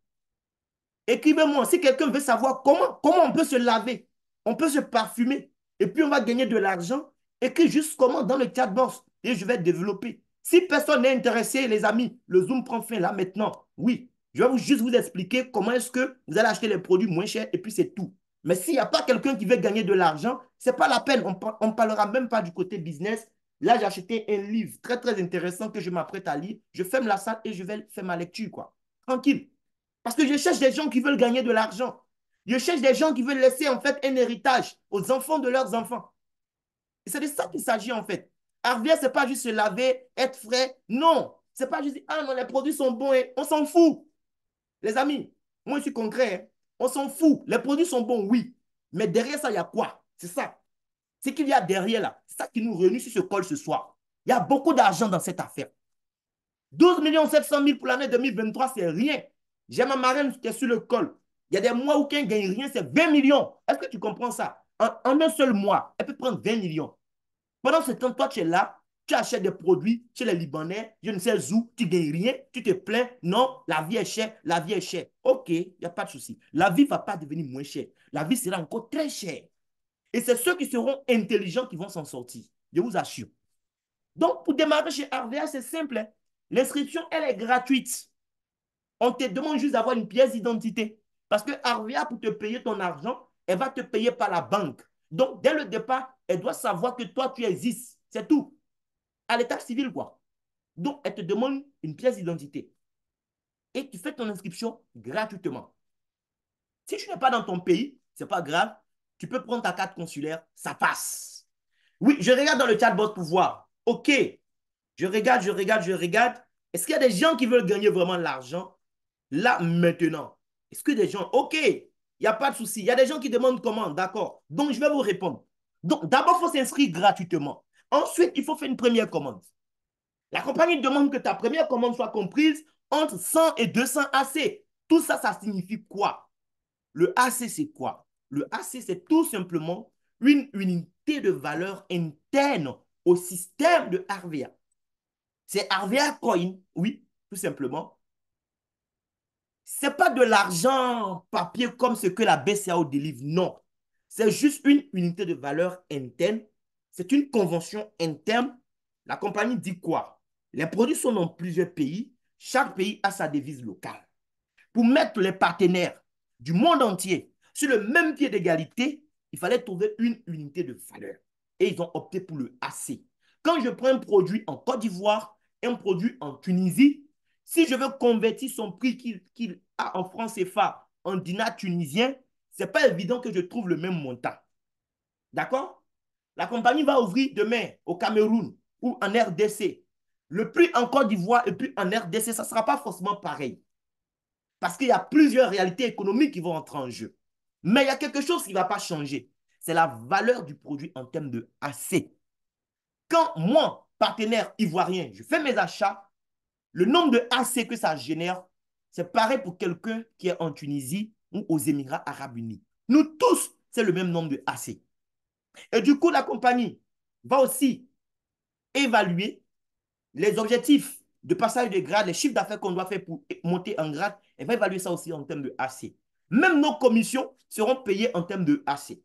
Écrivez-moi si quelqu'un veut savoir comment on peut se laver, on peut se parfumer, et puis on va gagner de l'argent. Écris juste comment dans le chat box et je vais développer. Si personne n'est intéressé, les amis, le Zoom prend fin là maintenant. Oui, je vais juste vous expliquer comment est-ce que vous allez acheter les produits moins chers et puis c'est tout. Mais s'il n'y a pas quelqu'un qui veut gagner de l'argent, ce n'est pas la peine. On ne parlera même pas du côté business. Là, j'ai acheté un livre très, très intéressant que je m'apprête à lire. Je ferme la salle et je vais faire ma lecture, quoi. Tranquille. Parce que je cherche des gens qui veulent gagner de l'argent. Je cherche des gens qui veulent laisser en fait un héritage aux enfants de leurs enfants. Et c'est de ça qu'il s'agit en fait. Arvia, ce n'est pas juste se laver, être frais. Non. Ce n'est pas juste, ah non, les produits sont bons. Et on s'en fout. Les amis, moi je suis concret. Hein. On s'en fout. Les produits sont bons, oui. Mais derrière ça, il y a quoi? C'est ça. Ce qu'il y a derrière là, c'est ça qui nous réunit sur ce col ce soir. Il y a beaucoup d'argent dans cette affaire. 12 700 000 pour l'année 2023, c'est rien. J'ai ma marraine qui est sur le col. Il y a des mois où quelqu'un ne gagne rien, c'est 20 millions. Est-ce que tu comprends ça? En un seul mois, elle peut prendre 20 millions. Pendant ce temps, toi, tu es là, tu achètes des produits chez les Libanais, je ne sais où, tu ne gagnes rien, tu te plains. Non, la vie est chère, la vie est chère. OK, il n'y a pas de souci. La vie ne va pas devenir moins chère. La vie sera encore très chère. Et c'est ceux qui seront intelligents qui vont s'en sortir. Je vous assure. Donc, pour démarrer chez RVA, c'est simple. Hein. L'inscription, elle est gratuite. On te demande juste d'avoir une pièce d'identité. Parce que RVA, pour te payer ton argent, elle va te payer par la banque. Donc, dès le départ, elle doit savoir que toi, tu existes. C'est tout. À l'état civil, quoi. Donc, elle te demande une pièce d'identité. Et tu fais ton inscription gratuitement. Si tu n'es pas dans ton pays, ce n'est pas grave. Tu peux prendre ta carte consulaire, ça passe. Oui, je regarde dans le chatbot pour voir. OK, Je regarde, je regarde, je regarde. Est-ce qu'il y a des gens qui veulent gagner vraiment l'argent là maintenant? Est-ce que des gens, OK, il n'y a pas de souci. Il y a des gens qui demandent comment, d'accord. Donc, je vais vous répondre. Donc, d'abord, il faut s'inscrire gratuitement. Ensuite, il faut faire une première commande. La compagnie demande que ta première commande soit comprise entre 100 et 200 AC. Tout ça, ça signifie quoi? Le AC, c'est quoi? Le AC, c'est tout simplement une unité de valeur interne au système de RVA. C'est RVA Coin, oui, tout simplement. Ce n'est pas de l'argent papier comme ce que la BCAO délivre, non. C'est juste une unité de valeur interne. C'est une convention interne. La compagnie dit quoi? Les produits sont dans plusieurs pays. Chaque pays a sa devise locale. Pour mettre les partenaires du monde entier sur le même pied d'égalité, il fallait trouver une unité de valeur. Et ils ont opté pour le AC. Quand je prends un produit en Côte d'Ivoire et un produit en Tunisie, si je veux convertir son prix qu'il a en francs CFA en dinar tunisien, ce n'est pas évident que je trouve le même montant. D'accord? La compagnie va ouvrir demain au Cameroun ou en RDC. Le prix en Côte d'Ivoire et puis en RDC, ça ne sera pas forcément pareil. Parce qu'il y a plusieurs réalités économiques qui vont entrer en jeu. Mais il y a quelque chose qui ne va pas changer. C'est la valeur du produit en termes de AC. Quand moi, partenaire ivoirien, je fais mes achats, le nombre de AC que ça génère, c'est pareil pour quelqu'un qui est en Tunisie ou aux Émirats Arabes Unis. Nous tous, c'est le même nombre de AC. Et du coup, la compagnie va aussi évaluer les objectifs de passage de grade, les chiffres d'affaires qu'on doit faire pour monter en grade, elle va évaluer ça aussi en termes de AC. Même nos commissions seront payées en termes de AC.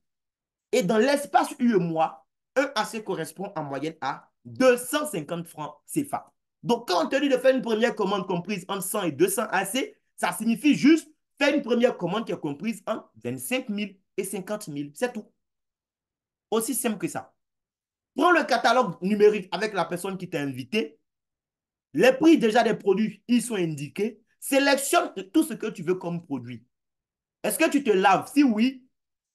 Et dans l'espace UEMOA, un AC correspond en moyenne à 250 francs CFA. Donc, quand on te dit de faire une première commande comprise entre 100 et 200 AC, ça signifie juste faire une première commande qui est comprise entre 25 000 et 50 000. C'est tout. Aussi simple que ça. Prends le catalogue numérique avec la personne qui t'a invité. Les prix déjà des produits, ils sont indiqués. Sélectionne tout ce que tu veux comme produit. Est-ce que tu te laves? Si oui,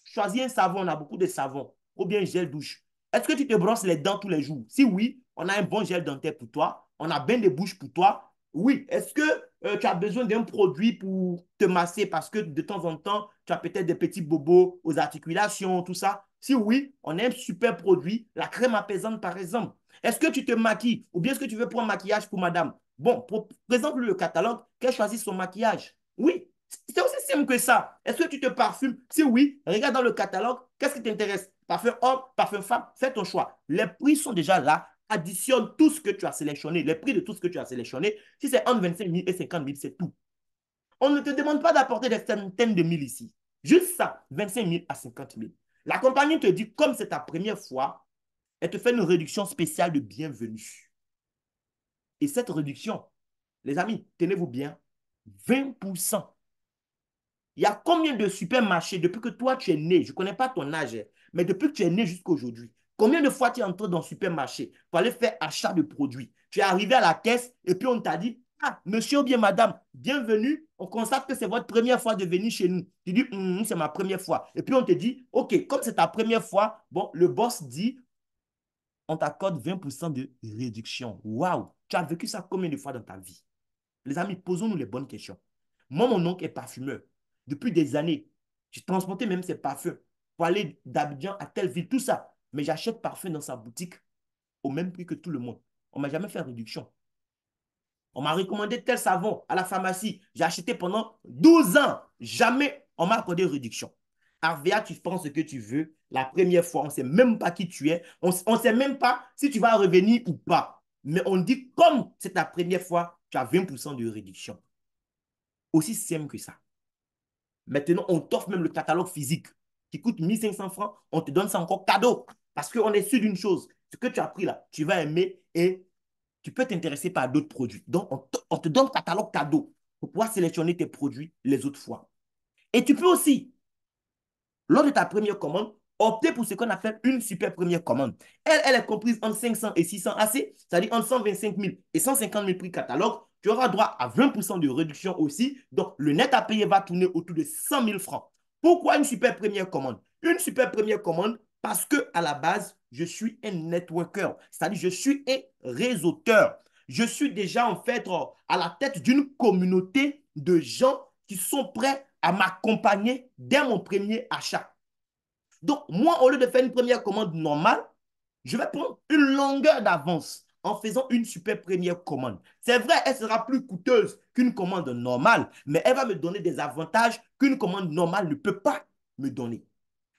choisis un savon, on a beaucoup de savons, ou bien gel douche. Est-ce que tu te brosses les dents tous les jours? Si oui, on a un bon gel dentaire pour toi, on a bien des bouches pour toi. Oui, est-ce que tu as besoin d'un produit pour te masser parce que de temps en temps, tu as peut-être des petits bobos aux articulations, tout ça? Si oui, on a un super produit, la crème apaisante par exemple. Est-ce que tu te maquilles ou bien est-ce que tu veux prendre un maquillage pour madame? Bon, présente-lui le catalogue, qu'elle choisisse son maquillage. Oui, c'est aussi simple que ça. Est-ce que tu te parfumes? Si oui, regarde dans le catalogue, qu'est-ce qui t'intéresse? Parfum homme, parfum femme, fais ton choix. Les prix sont déjà là. Additionne tout ce que tu as sélectionné, les prix de tout ce que tu as sélectionné. Si c'est entre 25 000 et 50 000, c'est tout. On ne te demande pas d'apporter des centaines de mille ici. Juste ça, 25 000 à 50 000. La compagnie te dit, comme c'est ta première fois, elle te fait une réduction spéciale de bienvenue. Et cette réduction, les amis, tenez-vous bien, 20%. Il y a combien de supermarchés depuis que toi tu es né? Je ne connais pas ton âge, mais depuis que tu es né jusqu'à aujourd'hui, combien de fois tu es entré dans le supermarché pour aller faire achat de produits? Tu es arrivé à la caisse et puis on t'a dit, ah, monsieur ou bien madame, bienvenue. On constate que c'est votre première fois de venir chez nous. Tu dis, c'est ma première fois. Et puis on te dit, OK, comme c'est ta première fois, bon, le boss dit, on t'accorde 20% de réduction. Waouh! Tu as vécu ça combien de fois dans ta vie? Les amis, posons-nous les bonnes questions. Moi, mon oncle est parfumeur. Depuis des années, j'ai transporté même ses parfums pour aller d'Abidjan à telle ville, tout ça. Mais j'achète parfum dans sa boutique au même prix que tout le monde. On ne m'a jamais fait réduction. On m'a recommandé tel savon à la pharmacie. J'ai acheté pendant 12 ans. Jamais on m'a accordé réduction. Arvea, tu penses ce que tu veux. La première fois, on ne sait même pas qui tu es. On ne sait même pas si tu vas revenir ou pas. Mais on dit, comme c'est ta première fois, tu as 20% de réduction. Aussi simple que ça. Maintenant, on t'offre même le catalogue physique qui coûte 1500 francs. On te donne ça encore cadeau. Parce qu'on est sûr d'une chose. Ce que tu as pris là, tu vas aimer et tu peux t'intéresser par d'autres produits. Donc, on te donne le catalogue cadeau pour pouvoir sélectionner tes produits les autres fois. Et tu peux aussi, lors de ta première commande, opter pour ce qu'on appelle une super première commande. Elle est comprise entre 500 et 600 AC, c'est-à-dire entre 125 000 et 150 000 prix catalogue. Tu auras droit à 20% de réduction aussi. Donc, le net à payer va tourner autour de 100 000 francs. Pourquoi une super première commande? Une super première commande parce qu'à la base, je suis un networker, c'est-à-dire je suis un réseauteur. Je suis déjà en fait à la tête d'une communauté de gens qui sont prêts à m'accompagner dès mon premier achat. Donc, moi, au lieu de faire une première commande normale, je vais prendre une longueur d'avance en faisant une super première commande. C'est vrai, elle sera plus coûteuse qu'une commande normale, mais elle va me donner des avantages qu'une commande normale ne peut pas me donner.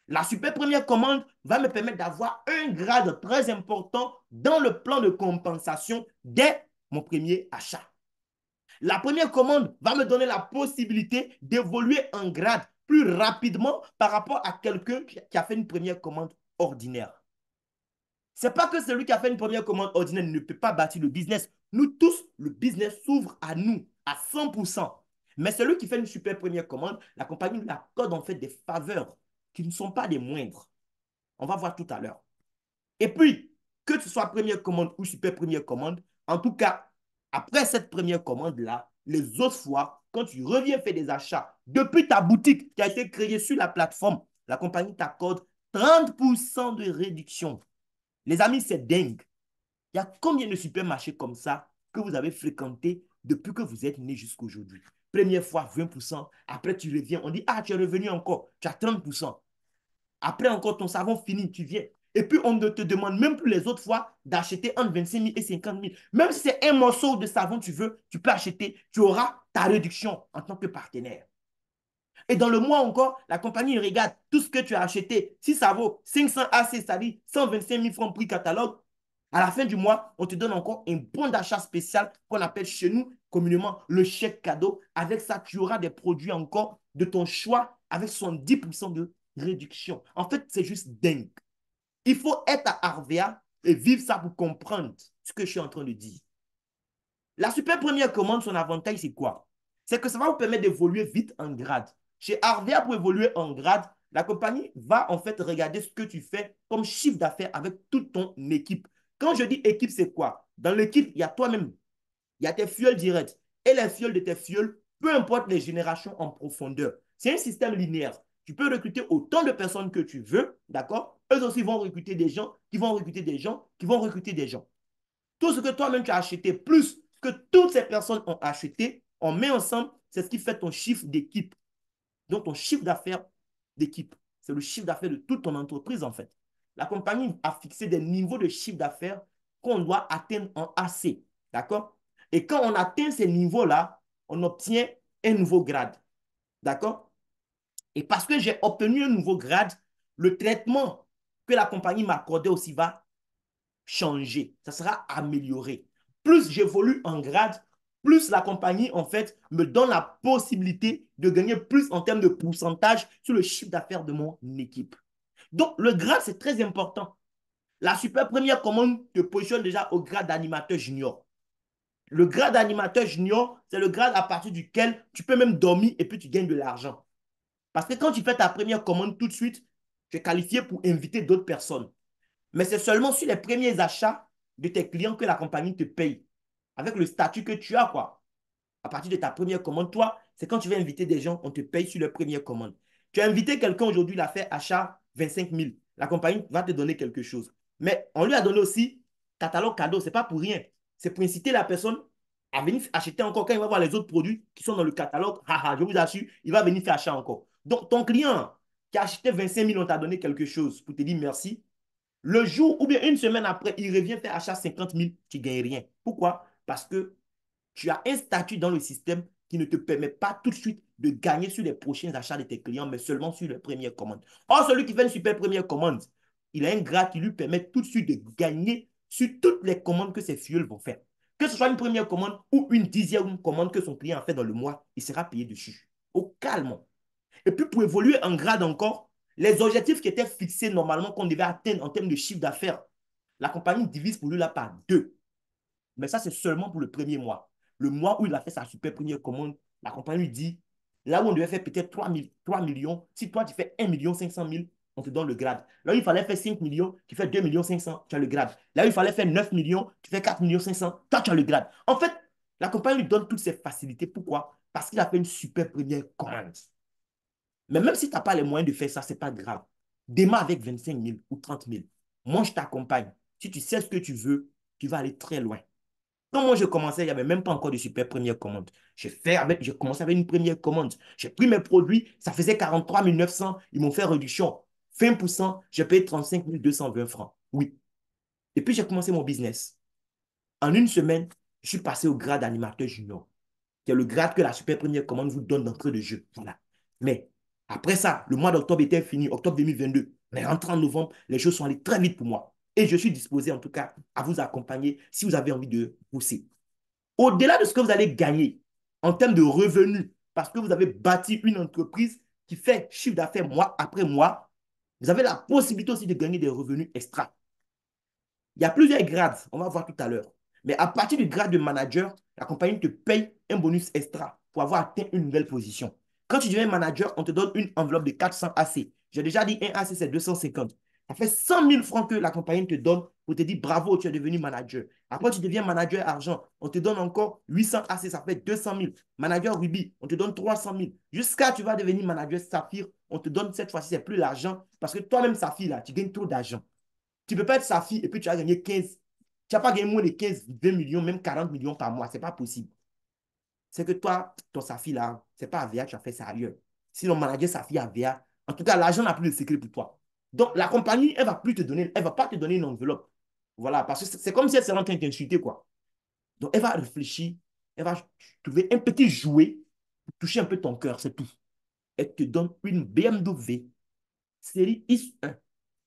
La super première commande va me permettre d'avoir un grade très important dans le plan de compensation dès mon premier achat. La première commande va me donner la possibilité d'évoluer en grade plus rapidement par rapport à quelqu'un qui a fait une première commande ordinaire. Ce n'est pas que celui qui a fait une première commande ordinaire ne peut pas bâtir le business. Nous tous, le business s'ouvre à nous à 100%. Mais celui qui fait une super première commande, la compagnie lui accorde en fait des faveurs qui ne sont pas des moindres. On va voir tout à l'heure. Et puis, que ce soit première commande ou super première commande, en tout cas, après cette première commande-là, les autres fois, quand tu reviens faire des achats depuis ta boutique qui a été créée sur la plateforme, la compagnie t'accorde 30% de réduction. Les amis, c'est dingue. Il y a combien de supermarchés comme ça que vous avez fréquentés depuis que vous êtes né jusqu'à aujourd'hui? Première fois, 20%. Après, tu reviens, on dit, ah, tu es revenu encore, tu as 30%. Après encore ton savon fini, tu viens. Et puis, on ne te demande même plus les autres fois d'acheter entre 25 000 et 50 000. Même si c'est un morceau de savon que tu veux, tu peux acheter. Tu auras ta réduction en tant que partenaire. Et dans le mois encore, la compagnie regarde tout ce que tu as acheté. Si ça vaut 500 AC, c'est-à-dire 125 000 francs prix catalogue, à la fin du mois, on te donne encore un bon d'achat spécial qu'on appelle chez nous communément le chèque cadeau. Avec ça, tu auras des produits encore de ton choix avec 70% de réduction. En fait, c'est juste dingue. Il faut être à Arvea et vivre ça pour comprendre ce que je suis en train de dire. La super première commande, son avantage, c'est quoi? C'est que ça va vous permettre d'évoluer vite en grade. Chez Arvea, pour évoluer en grade, la compagnie va en fait regarder ce que tu fais comme chiffre d'affaires avec toute ton équipe. Quand je dis équipe, c'est quoi? Dans l'équipe, il y a toi-même, il y a tes fioles directs et les fioles de tes fioles, peu importe les générations en profondeur. C'est un système linéaire. Tu peux recruter autant de personnes que tu veux, d'accord? Eux aussi vont recruter des gens, qui vont recruter des gens, qui vont recruter des gens. Tout ce que toi-même tu as acheté, plus ce que toutes ces personnes ont acheté, on met ensemble, c'est ce qui fait ton chiffre d'équipe. Donc, ton chiffre d'affaires d'équipe, c'est le chiffre d'affaires de toute ton entreprise, en fait. La compagnie a fixé des niveaux de chiffre d'affaires qu'on doit atteindre en AC. D'accord? Et quand on atteint ces niveaux-là, on obtient un nouveau grade. D'accord? Et parce que j'ai obtenu un nouveau grade, le traitement que la compagnie m'a accordé aussi va changer, ça sera amélioré. Plus j'évolue en grade, plus la compagnie, en fait, me donne la possibilité de gagner plus en termes de pourcentage sur le chiffre d'affaires de mon équipe. Donc, le grade, c'est très important. La super première commande te positionne déjà au grade d'animateur junior. Le grade d'animateur junior, c'est le grade à partir duquel tu peux même dormir et puis tu gagnes de l'argent. Parce que quand tu fais ta première commande tout de suite, tu es qualifié pour inviter d'autres personnes. Mais c'est seulement sur les premiers achats de tes clients que la compagnie te paye. Avec le statut que tu as, quoi. À partir de ta première commande, toi, c'est quand tu vas inviter des gens, on te paye sur les premières commandes. Tu as invité quelqu'un aujourd'hui, il a fait achat 25 000. La compagnie va te donner quelque chose. Mais on lui a donné aussi catalogue cadeau, ce n'est pas pour rien. C'est pour inciter la personne à venir acheter encore quand il va voir les autres produits qui sont dans le catalogue. Je vous assure, il va venir faire achat encore. Donc, ton client qui a acheté 25 000, on t'a donné quelque chose pour te dire merci. Le jour ou bien une semaine après, il revient faire achat 50 000, tu ne gagnes rien. Pourquoi? Parce que tu as un statut dans le système qui ne te permet pas tout de suite de gagner sur les prochains achats de tes clients, mais seulement sur les premières commandes. Or, celui qui fait une super première commande, il a un grade qui lui permet tout de suite de gagner sur toutes les commandes que ses fioles vont faire. Que ce soit une première commande ou une dixième commande que son client a fait dans le mois, il sera payé dessus. Au calme. Et puis, pour évoluer en grade encore, les objectifs qui étaient fixés normalement qu'on devait atteindre en termes de chiffre d'affaires, la compagnie divise pour lui là par deux. Mais ça, c'est seulement pour le premier mois. Le mois où il a fait sa super première commande, la compagnie lui dit, là où on devait faire peut-être 3 millions, si toi tu fais 1 500 000, on te donne le grade. Là où il fallait faire 5 millions, tu fais 2 500 000, tu as le grade. Là où il fallait faire 9 millions, tu fais 4 500 000, toi tu as le grade. En fait, la compagnie lui donne toutes ces facilités. Pourquoi? Parce qu'il a fait une super première commande. Mais même si tu n'as pas les moyens de faire ça, ce n'est pas grave. Démarre avec 25 000 ou 30 000. Moi, je t'accompagne. Si tu sais ce que tu veux, tu vas aller très loin. Quand moi, je commençais, il n'y avait même pas encore de super première commande. J'ai commencé avec une première commande. J'ai pris mes produits, ça faisait 43 900. Ils m'ont fait réduction. 20%, j'ai payé 35 220 francs. Oui. Et puis, j'ai commencé mon business. En une semaine, je suis passé au grade d'animateur junior, qui est le grade que la super première commande vous donne d'entrée de jeu. Voilà. Mais après ça, le mois d'octobre était fini, octobre 2022. Mais rentré en novembre, les choses sont allées très vite pour moi. Et je suis disposé, en tout cas, à vous accompagner si vous avez envie de pousser. Au-delà de ce que vous allez gagner en termes de revenus, parce que vous avez bâti une entreprise qui fait chiffre d'affaires mois après mois, vous avez la possibilité aussi de gagner des revenus extra. Il y a plusieurs grades, on va voir tout à l'heure. Mais à partir du grade de manager, la compagnie te paye un bonus extra pour avoir atteint une nouvelle position. Quand tu deviens manager, on te donne une enveloppe de 400 AC. J'ai déjà dit un AC, c'est 250. Ça fait 100 000 francs que la compagnie te donne pour te dire bravo, tu es devenu manager. Après, tu deviens manager argent. On te donne encore 800 AC, ça fait 200 000. Manager rubis, on te donne 300 000. Jusqu'à tu vas devenir manager saphir, on te donne cette fois-ci, c'est plus l'argent. Parce que toi-même, saphir, là, tu gagnes trop d'argent. Tu ne peux pas être sa fille et puis tu as gagné 15. Tu n'as pas gagné moins de 15, 20 millions, même 40 millions par mois. Ce n'est pas possible. C'est que toi, ton Safi là, ce n'est pas AVA, tu as fait ça ailleurs. Si l'on manager Safi AVA, en tout cas, l'argent n'a plus de secret pour toi. Donc, la compagnie, elle ne va plus te donner, elle ne va pas te donner une enveloppe. Voilà, parce que c'est comme si elle s'est en train de t'insulter, quoi. Donc, elle va réfléchir, elle va trouver un petit jouet pour toucher un peu ton cœur, c'est tout. Elle te donne une BMW série X1,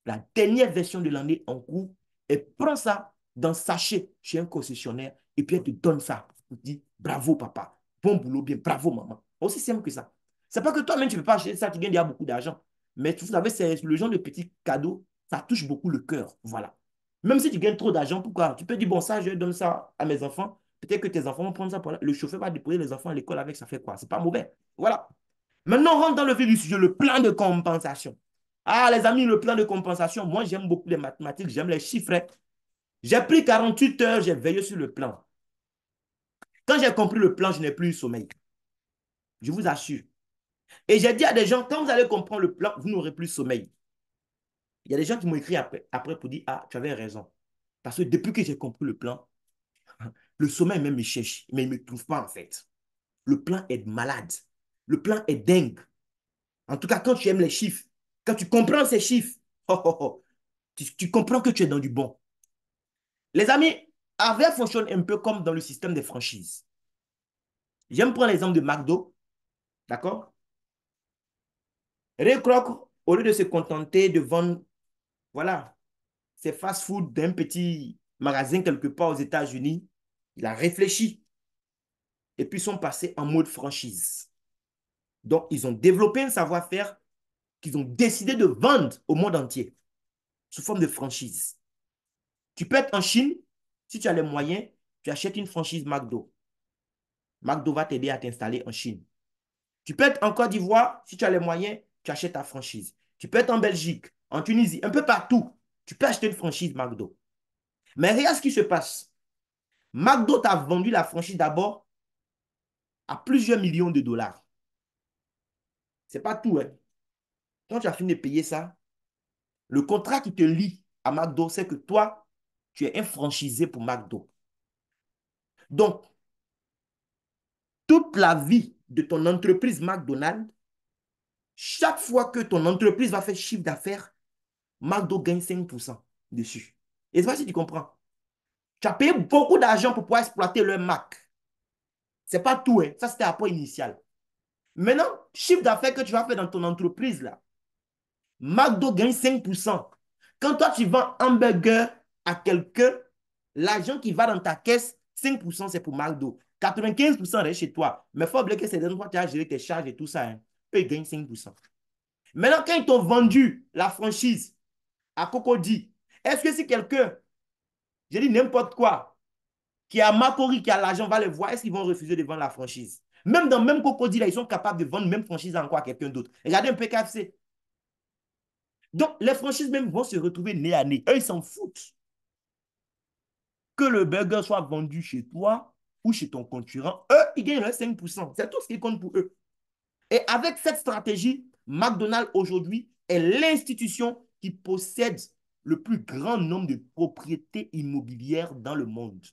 la dernière version de l'année en cours, et prend ça dans sachet chez un concessionnaire et puis elle te donne ça. Elle te dit bravo papa, bon boulot, bien, bravo maman. Aussi simple que ça. C'est pas que toi-même tu ne peux pas acheter ça, tu gagnes déjà beaucoup d'argent. Mais vous savez, c'est le genre de petits cadeaux, ça touche beaucoup le cœur. Voilà. Même si tu gagnes trop d'argent, pourquoi? Tu peux dire, bon, ça, je donne ça à mes enfants. Peut-être que tes enfants vont prendre ça pour là. Le chauffeur va déposer les enfants à l'école avec, ça fait quoi? C'est pas mauvais. Voilà. Maintenant, on rentre dans le vif du sujet, le plan de compensation. Ah, les amis, le plan de compensation, moi, j'aime beaucoup les mathématiques, j'aime les chiffres. J'ai pris 48 heures, j'ai veillé sur le plan. Quand j'ai compris le plan, je n'ai plus eu sommeil. Je vous assure. Et j'ai dit à des gens, quand vous allez comprendre le plan, vous n'aurez plus sommeil. Il y a des gens qui m'ont écrit après pour dire, ah, tu avais raison. Parce que depuis que j'ai compris le plan, le sommeil même me cherche, mais il ne me trouve pas en fait. Le plan est malade. Le plan est dingue. En tout cas, quand tu aimes les chiffres, quand tu comprends ces chiffres, oh, oh, oh, tu comprends que tu es dans du bon. Les amis, AVER fonctionne un peu comme dans le système des franchises. J'aime prendre l'exemple de McDo, d'accord? Ray Kroc, au lieu de se contenter de vendre, voilà, ses fast-food d'un petit magasin quelque part aux États-Unis, il a réfléchi et puis ils sont passés en mode franchise. Donc, ils ont développé un savoir-faire qu'ils ont décidé de vendre au monde entier sous forme de franchise. Tu peux être en Chine, si tu as les moyens, tu achètes une franchise McDo. McDo va t'aider à t'installer en Chine. Tu peux être en Côte d'Ivoire, si tu as les moyens, tu achètes ta franchise. Tu peux être en Belgique, en Tunisie, un peu partout. Tu peux acheter une franchise McDo. Mais regarde ce qui se passe. McDo t'a vendu la franchise d'abord à plusieurs millions de dollars. C'est pas tout, hein. Quand tu as fini de payer ça, le contrat qui te lie à McDo, c'est que toi, tu es un franchisé pour McDo. Donc, toute la vie de ton entreprise McDonald's, chaque fois que ton entreprise va faire chiffre d'affaires, McDo gagne 5% dessus. Et c'est pas si tu comprends. Tu as payé beaucoup d'argent pour pouvoir exploiter leur Mac. Ce n'est pas tout, hein. Ça, c'était l'apport initial. Maintenant, chiffre d'affaires que tu vas faire dans ton entreprise, là, McDo gagne 5%. Quand toi, tu vends un burger à quelqu'un, l'argent qui va dans ta caisse, 5% c'est pour McDo. 95% reste chez toi. Mais il faut oublier que c'est dernières fois tu as géré tes charges et tout ça. Hein. Eux, ils gagnent 5%. Maintenant, quand ils t'ont vendu la franchise à Cocody, est-ce que si quelqu'un, je dis n'importe quoi, qui a Macori, qui a l'argent, va les voir, est-ce qu'ils vont refuser de vendre la franchise? Même dans même Cocody, là, ils sont capables de vendre même franchise encore à quelqu'un d'autre. Regardez un peu KFC. Donc, les franchises même vont se retrouver nez à nez. Eux, ils s'en foutent. Que le burger soit vendu chez toi ou chez ton concurrent, eux, ils gagnent leur 5%. C'est tout ce qui compte pour eux. Et avec cette stratégie, McDonald's aujourd'hui est l'institution qui possède le plus grand nombre de propriétés immobilières dans le monde.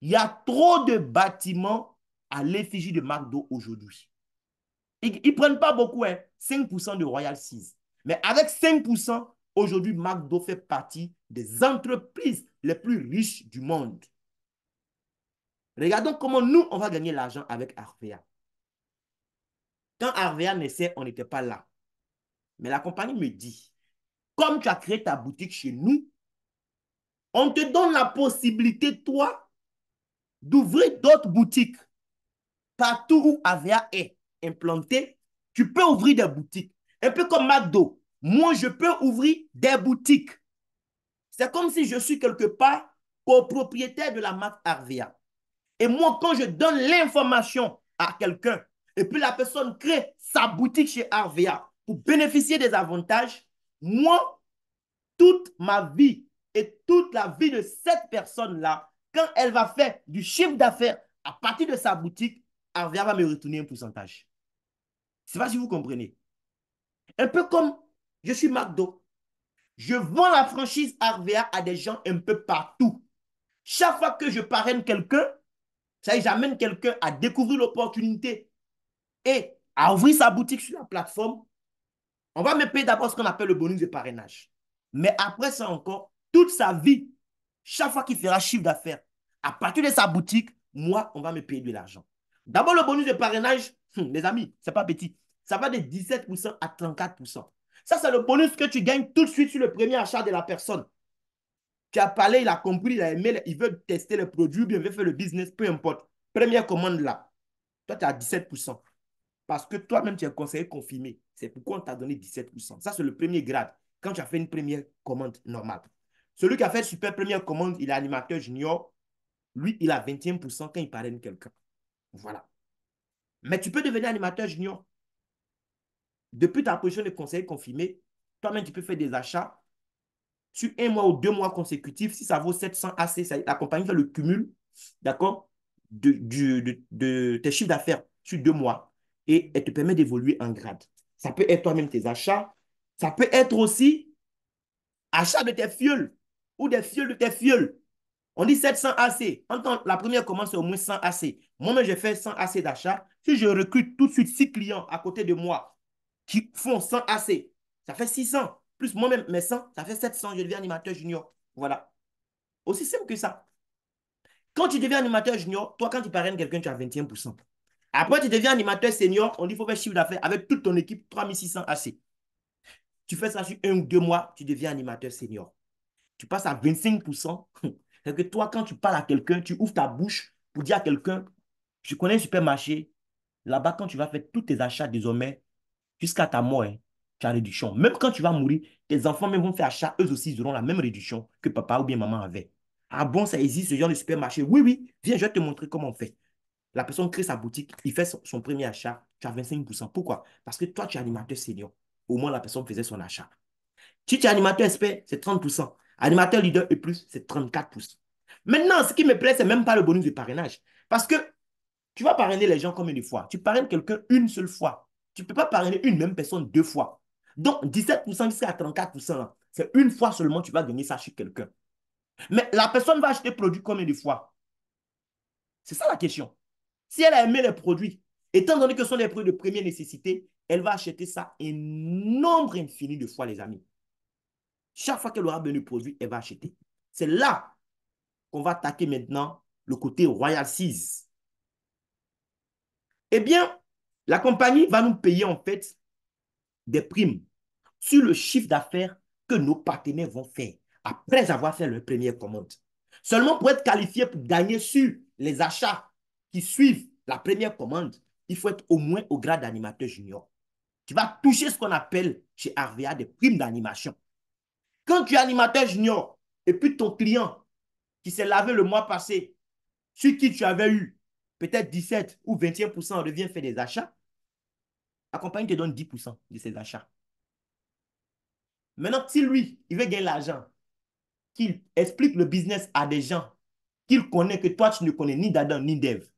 Il y a trop de bâtiments à l'effigie de McDo aujourd'hui. Ils ne prennent pas beaucoup, hein, 5% de Royal Seas. Mais avec 5%, aujourd'hui, McDo fait partie des entreprises les plus riches du monde. Regardons comment nous, on va gagner l'argent avec Arvea. Quand Arvea naissait, on n'était pas là. Mais la compagnie me dit, comme tu as créé ta boutique chez nous, on te donne la possibilité, toi, d'ouvrir d'autres boutiques. Partout où Avea est implanté, tu peux ouvrir des boutiques. Un peu comme McDo. Moi, je peux ouvrir des boutiques. C'est comme si je suis quelque part copropriétaire de la marque Arvea. Et moi, quand je donne l'information à quelqu'un, et puis la personne crée sa boutique chez Arvea pour bénéficier des avantages, moi, toute ma vie et toute la vie de cette personne-là, quand elle va faire du chiffre d'affaires à partir de sa boutique, Arvea va me retourner un pourcentage. Je ne sais pas si vous comprenez. Un peu comme je suis McDo. Je vends la franchise Arvea à des gens un peu partout. Chaque fois que je parraine quelqu'un, ça y est, j'amène quelqu'un à découvrir l'opportunité et à ouvrir sa boutique sur la plateforme, on va me payer d'abord ce qu'on appelle le bonus de parrainage. Mais après ça encore, toute sa vie, chaque fois qu'il fera chiffre d'affaires, à partir de sa boutique, moi, on va me payer de l'argent. D'abord, le bonus de parrainage, les amis, ce n'est pas petit. Ça va de 17% à 34%. Ça, c'est le bonus que tu gagnes tout de suite sur le premier achat de la personne. Tu as parlé, il a compris, il a aimé, il veut tester le produit, bien, il veut faire le business, peu importe. Première commande là, toi, tu as 17%. Parce que toi-même, tu es conseiller confirmé. C'est pourquoi on t'a donné 17%. Ça, c'est le premier grade. Quand tu as fait une première commande normale. Celui qui a fait super première commande, il est animateur junior. Lui, il a 21% quand il parraine quelqu'un. Voilà. Mais tu peux devenir animateur junior. Depuis ta position de conseiller confirmé, toi-même, tu peux faire des achats sur 1 mois ou 2 mois consécutifs. Si ça vaut 700 AC, la compagnie fait le cumul, d'accord, de tes chiffres d'affaires sur 2 mois et elle te permet d'évoluer en grade. Ça peut être toi-même tes achats. Ça peut être aussi achat de tes fioles ou des fioles de tes fioles. On dit 700 AC. La première commande, c'est au moins 100 AC. Moi-même, j'ai fait 100 AC d'achat. Si je recrute tout de suite 6 clients à côté de moi qui font 100 AC, ça fait 600. Plus moi-même, mes 100, ça fait 700. Je deviens animateur junior. Voilà. Aussi simple que ça. Quand tu deviens animateur junior, toi, quand tu parraines quelqu'un, tu as 21%. Après, tu deviens animateur senior, on dit qu'il faut faire chiffre d'affaires avec toute ton équipe, 3600 AC. Tu fais ça sur 1 ou 2 mois, tu deviens animateur senior. Tu passes à 25%. C'est que toi, quand tu parles à quelqu'un, tu ouvres ta bouche pour dire à quelqu'un, je connais un supermarché, là-bas, quand tu vas faire tous tes achats désormais, jusqu'à ta mort, hein, tu as réduction. Même quand tu vas mourir, tes enfants même vont faire achat, eux aussi, ils auront la même réduction que papa ou bien maman avait. Ah bon, ça existe, ce genre de supermarché? Oui, oui, viens, je vais te montrer comment on fait. La personne crée sa boutique, il fait son premier achat, tu as 25%. Pourquoi? Parce que toi, tu es animateur senior. Au moins, la personne faisait son achat. Si tu es animateur expert, c'est 30%. Animateur leader et plus, c'est 34%. Maintenant, ce qui me plaît, c'est même pas le bonus de parrainage. Parce que tu vas parrainer les gens combien de fois? Tu parraines quelqu'un une seule fois. Tu ne peux pas parrainer une même personne 2 fois. Donc, 17% jusqu'à 34%, c'est une fois seulement tu vas gagner ça chez quelqu'un. Mais la personne va acheter le produit combien de fois? C'est ça la question. Si elle a aimé les produits, étant donné que ce sont des produits de première nécessité, elle va acheter ça un nombre infini de fois, les amis. Chaque fois qu'elle aura besoin de produit, elle va acheter. C'est là qu'on va attaquer maintenant le côté Royal Seas. Eh bien, la compagnie va nous payer en fait des primes sur le chiffre d'affaires que nos partenaires vont faire après avoir fait leur première commande. Seulement pour être qualifié pour gagner sur les achats qui suivent la première commande, il faut être au moins au grade d'animateur junior. Tu vas toucher ce qu'on appelle chez Arvea des primes d'animation. Quand tu es animateur junior et puis ton client qui s'est lavé le mois passé, sur qui tu avais eu peut-être 17 ou 21% revient faire des achats, la compagnie te donne 10% de ses achats. Maintenant, si lui, il veut gagner l'argent, qu'il explique le business à des gens qu'il connaît, que toi, tu ne connais ni d'Adam ni d'Ève,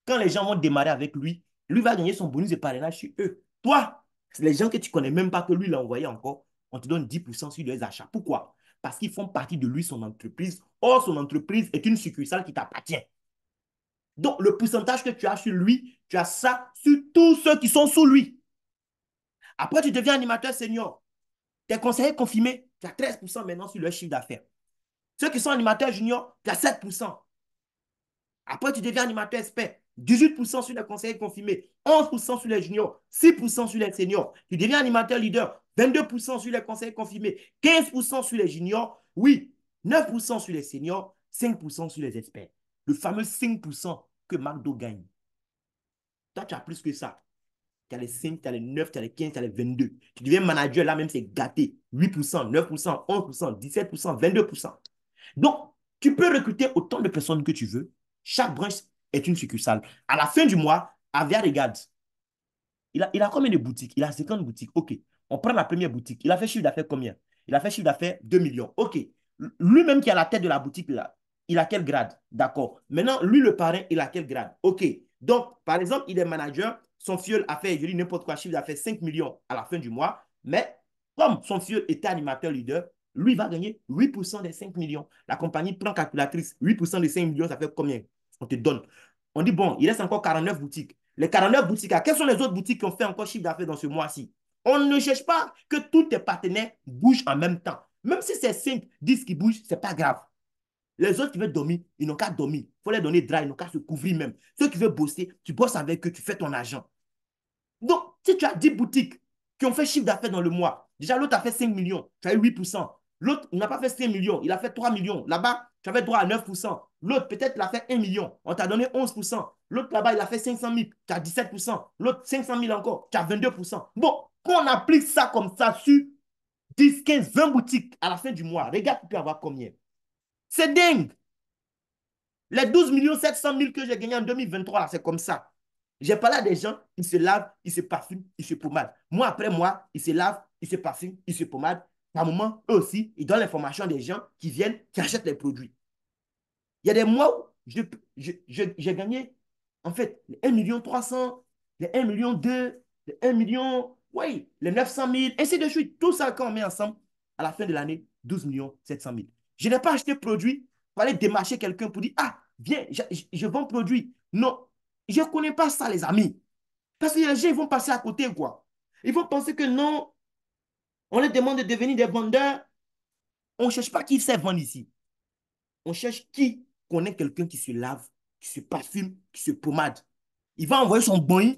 quand les gens vont démarrer avec lui, lui va gagner son bonus de parrainage sur eux. Toi, c'est les gens que tu ne connais même pas, que lui l'a envoyé encore, on te donne 10% sur les achats. Pourquoi? parce qu'ils font partie de lui, son entreprise. Or, son entreprise est une succursale qui t'appartient. Donc, le pourcentage que tu as sur lui, tu as ça sur tous ceux qui sont sous lui. Après, tu deviens animateur senior. Tes conseillers confirmés, tu as 13% maintenant sur leur chiffre d'affaires. Ceux qui sont animateurs juniors, tu as 7%. Après, tu deviens animateur expert. 18% sur les conseillers confirmés, 11% sur les juniors, 6% sur les seniors. Tu deviens animateur leader, 22% sur les conseillers confirmés, 15% sur les juniors, oui, 9% sur les seniors, 5% sur les experts. Le fameux 5% que McDo gagne. Toi, tu as plus que ça. Tu as les 5, tu as les 9, tu as les 15, tu as les 22. Tu deviens manager, là même, c'est gâté. 8%, 9%, 11%, 17%, 22%. Donc, tu peux recruter autant de personnes que tu veux. Chaque branche est une succursale. À la fin du mois, Avia regarde. Il a combien de boutiques? Il a 50 boutiques. OK. On prend la première boutique. Il a fait chiffre d'affaires combien? Il a fait chiffre d'affaires 2 millions. OK. Lui-même qui a la tête de la boutique, là, il a quel grade? D'accord. Maintenant, lui, le parrain, il a quel grade? OK. Donc, par exemple, il est manager. Son filleul a fait, je dis n'importe quoi, chiffre d'affaires 5 millions à la fin du mois. Mais comme son filleul était animateur leader, lui, il va gagner 8% des 5 millions. La compagnie prend calculatrice. 8% des 5 millions, ça fait combien? On te donne. On dit, bon, il reste encore 49 boutiques. Les 49 boutiques, quelles sont les autres boutiques qui ont fait encore chiffre d'affaires dans ce mois-ci? On ne cherche pas que tous tes partenaires bougent en même temps. Même si c'est 5, 10 qui bougent, ce n'est pas grave. Les autres qui veulent dormir, ils n'ont qu'à dormir. Il faut les donner dry, ils n'ont qu'à se couvrir même. Ceux qui veulent bosser, tu bosses avec eux, tu fais ton argent. Donc, si tu as 10 boutiques qui ont fait chiffre d'affaires dans le mois, déjà l'autre a fait 5 millions, tu as eu 8%. L'autre, il n'a pas fait 5 millions, il a fait 3 millions. Là-bas, tu avais droit à 9%. L'autre, peut-être, il a fait 1 million, on t'a donné 11%. L'autre, là-bas, il a fait 500 000, tu as 17%. L'autre, 500 000 encore, tu as 22%. Bon, quand on applique ça comme ça sur 10, 15, 20 boutiques à la fin du mois, regarde, tu peux avoir combien? C'est dingue. Les 12 700 000 que j'ai gagnés en 2023, c'est comme ça. J'ai parlé à des gens, ils se lavent, ils se parfument, ils se pommadent. Moi, après moi, ils se lavent, ils se parfument, ils se pommadent. Par moment, eux aussi, ils donnent l'information des gens qui viennent, qui achètent les produits. Il y a des mois où j'ai gagné, en fait, les 1,3 million, les 1,2 million, les 1 million, oui, les 900 000, ainsi de suite. Tout ça, quand on met ensemble, à la fin de l'année, 12 700 000. Je n'ai pas acheté produit pour aller démarcher quelqu'un pour dire, ah, viens, je vends produit. Non, je ne connais pas ça, les amis. Parce que les gens ils vont passer à côté, quoi. Ils vont penser que non, on les demande de devenir des vendeurs. On ne cherche pas qui sait vendre ici. On cherche qui connaît quelqu'un qui se lave, qui se parfume, qui se pommade. Il va envoyer son bon,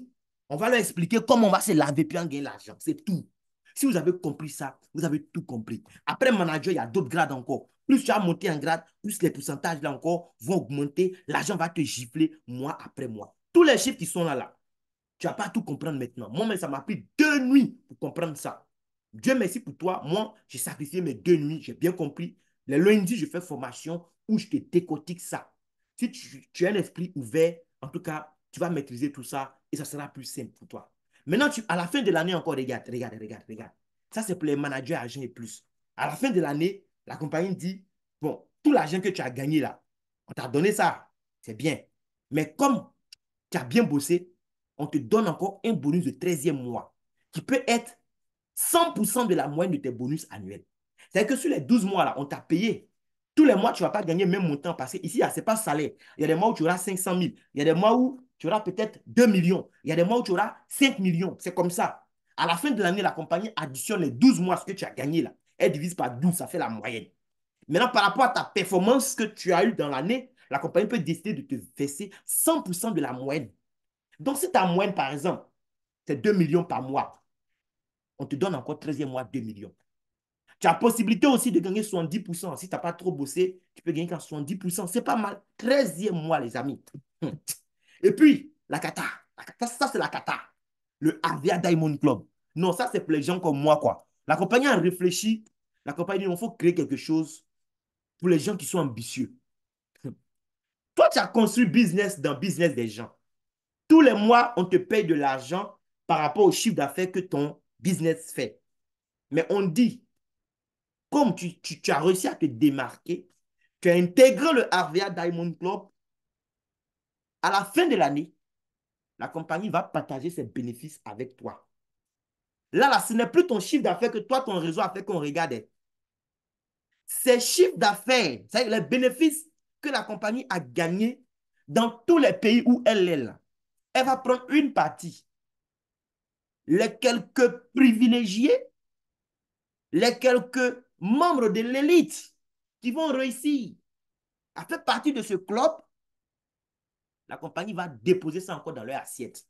on va leur expliquer comment on va se laver puis en gagner l'argent. C'est tout. Si vous avez compris ça, vous avez tout compris. Après manager, il y a d'autres grades encore. Plus tu as monté en grade, plus les pourcentages là encore vont augmenter. L'argent va te gifler mois après mois. Tous les chiffres qui sont là, tu vas pas tout comprendre maintenant. Moi, mais ça m'a pris 2 nuits pour comprendre ça. Dieu merci pour toi. Moi, j'ai sacrifié mes 2 nuits. J'ai bien compris. Les lundis, je fais formation où je te décortique ça. Si tu as un esprit ouvert, en tout cas, tu vas maîtriser tout ça et ça sera plus simple pour toi. Maintenant, à la fin de l'année encore, regarde. Ça, c'est pour les managers agents et plus. À la fin de l'année, la compagnie dit, bon, tout l'argent que tu as gagné là, on t'a donné ça, c'est bien. Mais comme tu as bien bossé, on te donne encore un bonus de 13e mois qui peut être 100% de la moyenne de tes bonus annuels. C'est-à-dire que sur les 12 mois, là, on t'a payé. Tous les mois, tu ne vas pas gagner le même montant parce que ici, ce n'est pas salaire. Il y a des mois où tu auras 500 000. Il y a des mois où tu auras peut-être 2 millions. Il y a des mois où tu auras 5 millions. C'est comme ça. À la fin de l'année, la compagnie additionne les 12 mois, ce que tu as gagné là. Elle divise par 12, ça fait la moyenne. Maintenant, par rapport à ta performance que tu as eue dans l'année, la compagnie peut décider de te verser 100% de la moyenne. Donc, si ta moyenne, par exemple, c'est 2 millions par mois, on te donne encore 13e mois 2 millions. Tu as la possibilité aussi de gagner 70%. Si tu n'as pas trop bossé, tu peux gagner qu'à 70%. C'est pas mal. 13e mois, les amis. Et puis, la kata. La kata, ça, c'est la kata. Le Avia Diamond Club. Non, ça, c'est pour les gens comme moi, quoi. La compagnie a réfléchi. La compagnie dit, il faut créer quelque chose pour les gens qui sont ambitieux. Toi, tu as construit business dans le business des gens. Tous les mois, on te paye de l'argent par rapport au chiffre d'affaires que ton business fait. Mais on dit, comme tu as réussi à te démarquer, tu as intégré le RVA Diamond Club, à la fin de l'année, la compagnie va partager ses bénéfices avec toi. Là, ce n'est plus ton chiffre d'affaires que toi, ton réseau a fait qu'on regarde. Ces chiffres d'affaires, c'est-à-dire les bénéfices que la compagnie a gagnés dans tous les pays où elle est là, elle va prendre une partie. Les quelques privilégiés, les quelques membres de l'élite qui vont réussir à faire partie de ce club, la compagnie va déposer ça encore dans leur assiette.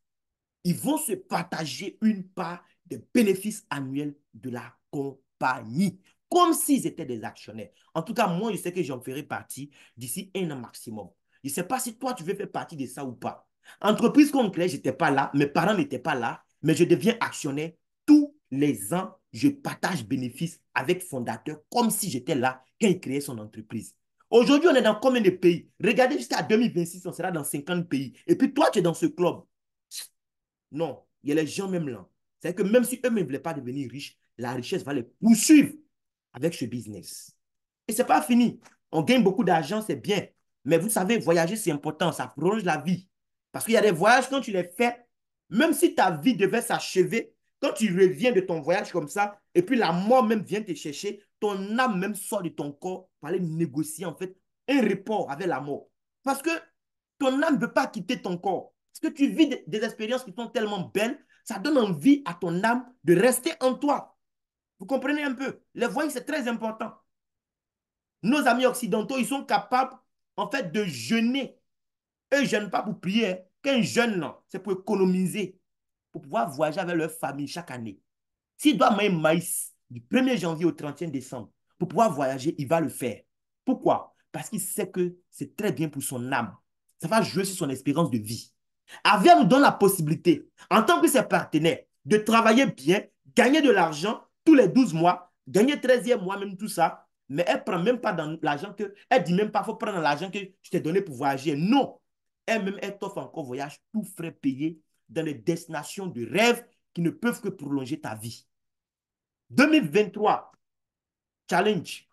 Ils vont se partager une part des bénéfices annuels de la compagnie, comme s'ils étaient des actionnaires. En tout cas, moi, je sais que j'en ferai partie d'ici un an maximum. Je ne sais pas si toi, tu veux faire partie de ça ou pas. Entreprise comme Claire, je n'étais pas là, mes parents n'étaient pas là, mais je deviens actionnaire. Tous les ans, je partage bénéfices avec fondateur comme si j'étais là quand il créait son entreprise. Aujourd'hui, on est dans combien de pays? Regardez jusqu'à 2026, on sera dans 50 pays. Et puis toi, tu es dans ce club. Non, il y a les gens même là. C'est que même si eux-mêmes ne voulaient pas devenir riches, la richesse va les poursuivre avec ce business. Et ce n'est pas fini. On gagne beaucoup d'argent, c'est bien. Mais vous savez, voyager, c'est important. Ça prolonge la vie. Parce qu'il y a des voyages, quand tu les fais, même si ta vie devait s'achever, quand tu reviens de ton voyage comme ça, et puis la mort même vient te chercher, ton âme même sort de ton corps pour aller négocier en fait un report avec la mort. Parce que ton âme ne veut pas quitter ton corps. Parce que tu vis des expériences qui sont tellement belles, ça donne envie à ton âme de rester en toi. Vous comprenez un peu? Les voyages, c'est très important. Nos amis occidentaux, ils sont capables, en fait, de jeûner. Eux, ils ne jeûnent pas pour prier. Hein. Quand ils jeûnent, c'est pour économiser, pour pouvoir voyager avec leur famille chaque année. S'il doit manger maïs du 1er janvier au 31 décembre pour pouvoir voyager, il va le faire. Pourquoi? Parce qu'il sait que c'est très bien pour son âme. Ça va jouer sur son expérience de vie. Avia nous donne la possibilité, en tant que ses partenaires, de travailler bien, gagner de l'argent tous les 12 mois, gagner 13e mois, même tout ça. Mais elle ne prend même pas dans l'argent que. Elle ne dit même pas, il faut prendre l'argent que je t'ai donné pour voyager. Non. Elle-même, elle t'offre encore voyage, tout frais payé dans les destinations de rêve qui ne peuvent que prolonger ta vie. 2023, challenge.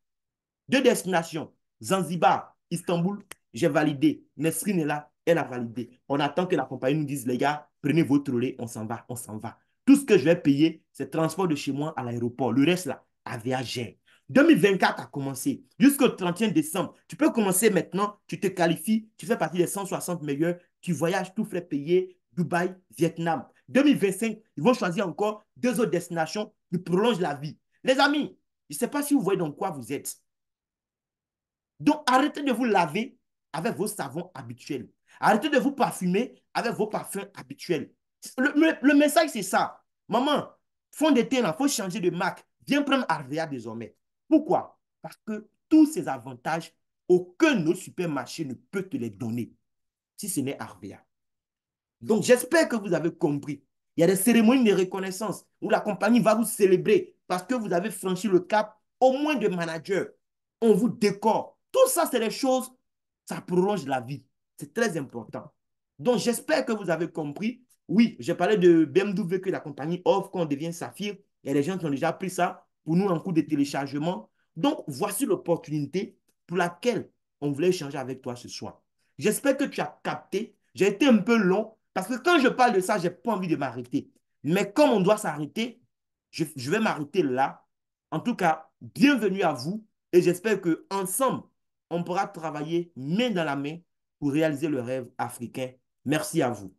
Deux destinations, Zanzibar, Istanbul, j'ai validé. Nesrine est là, elle a validé. On attend que la compagnie nous dise, les gars, prenez votre relais, on s'en va, on s'en va. Tout ce que je vais payer, c'est transport de chez moi à l'aéroport. Le reste, là, Avia gère. 2024 a commencé jusqu'au 31 décembre. Tu peux commencer maintenant, tu te qualifies, tu fais partie des 160 meilleurs, tu voyages, tout frais payé, Dubaï, Vietnam. 2025, ils vont choisir encore deux autres destinations qui prolongent la vie. Les amis, je ne sais pas si vous voyez dans quoi vous êtes. Donc, arrêtez de vous laver avec vos savons habituels. Arrêtez de vous parfumer avec vos parfums habituels. Le message, c'est ça. Maman, fond de teint, il faut changer de marque. Viens prendre Arvea désormais. Pourquoi? Parce que tous ces avantages, aucun autre supermarché ne peut te les donner si ce n'est Arvea. Donc, j'espère que vous avez compris. Il y a des cérémonies de reconnaissance où la compagnie va vous célébrer parce que vous avez franchi le cap au moins de manager. On vous décore. Tout ça, c'est des choses, ça prolonge la vie. C'est très important. Donc, j'espère que vous avez compris. Oui, j'ai parlé de BMW que la compagnie offre quand on devient Saphir. Il y a des gens qui ont déjà pris ça pour nous en cours de téléchargement. Donc, voici l'opportunité pour laquelle on voulait échanger avec toi ce soir. J'espère que tu as capté. J'ai été un peu long parce que quand je parle de ça, je n'ai pas envie de m'arrêter. Mais comme on doit s'arrêter, je vais m'arrêter là. En tout cas, bienvenue à vous et j'espère qu'ensemble, on pourra travailler main dans la main pour réaliser le rêve africain. Merci à vous.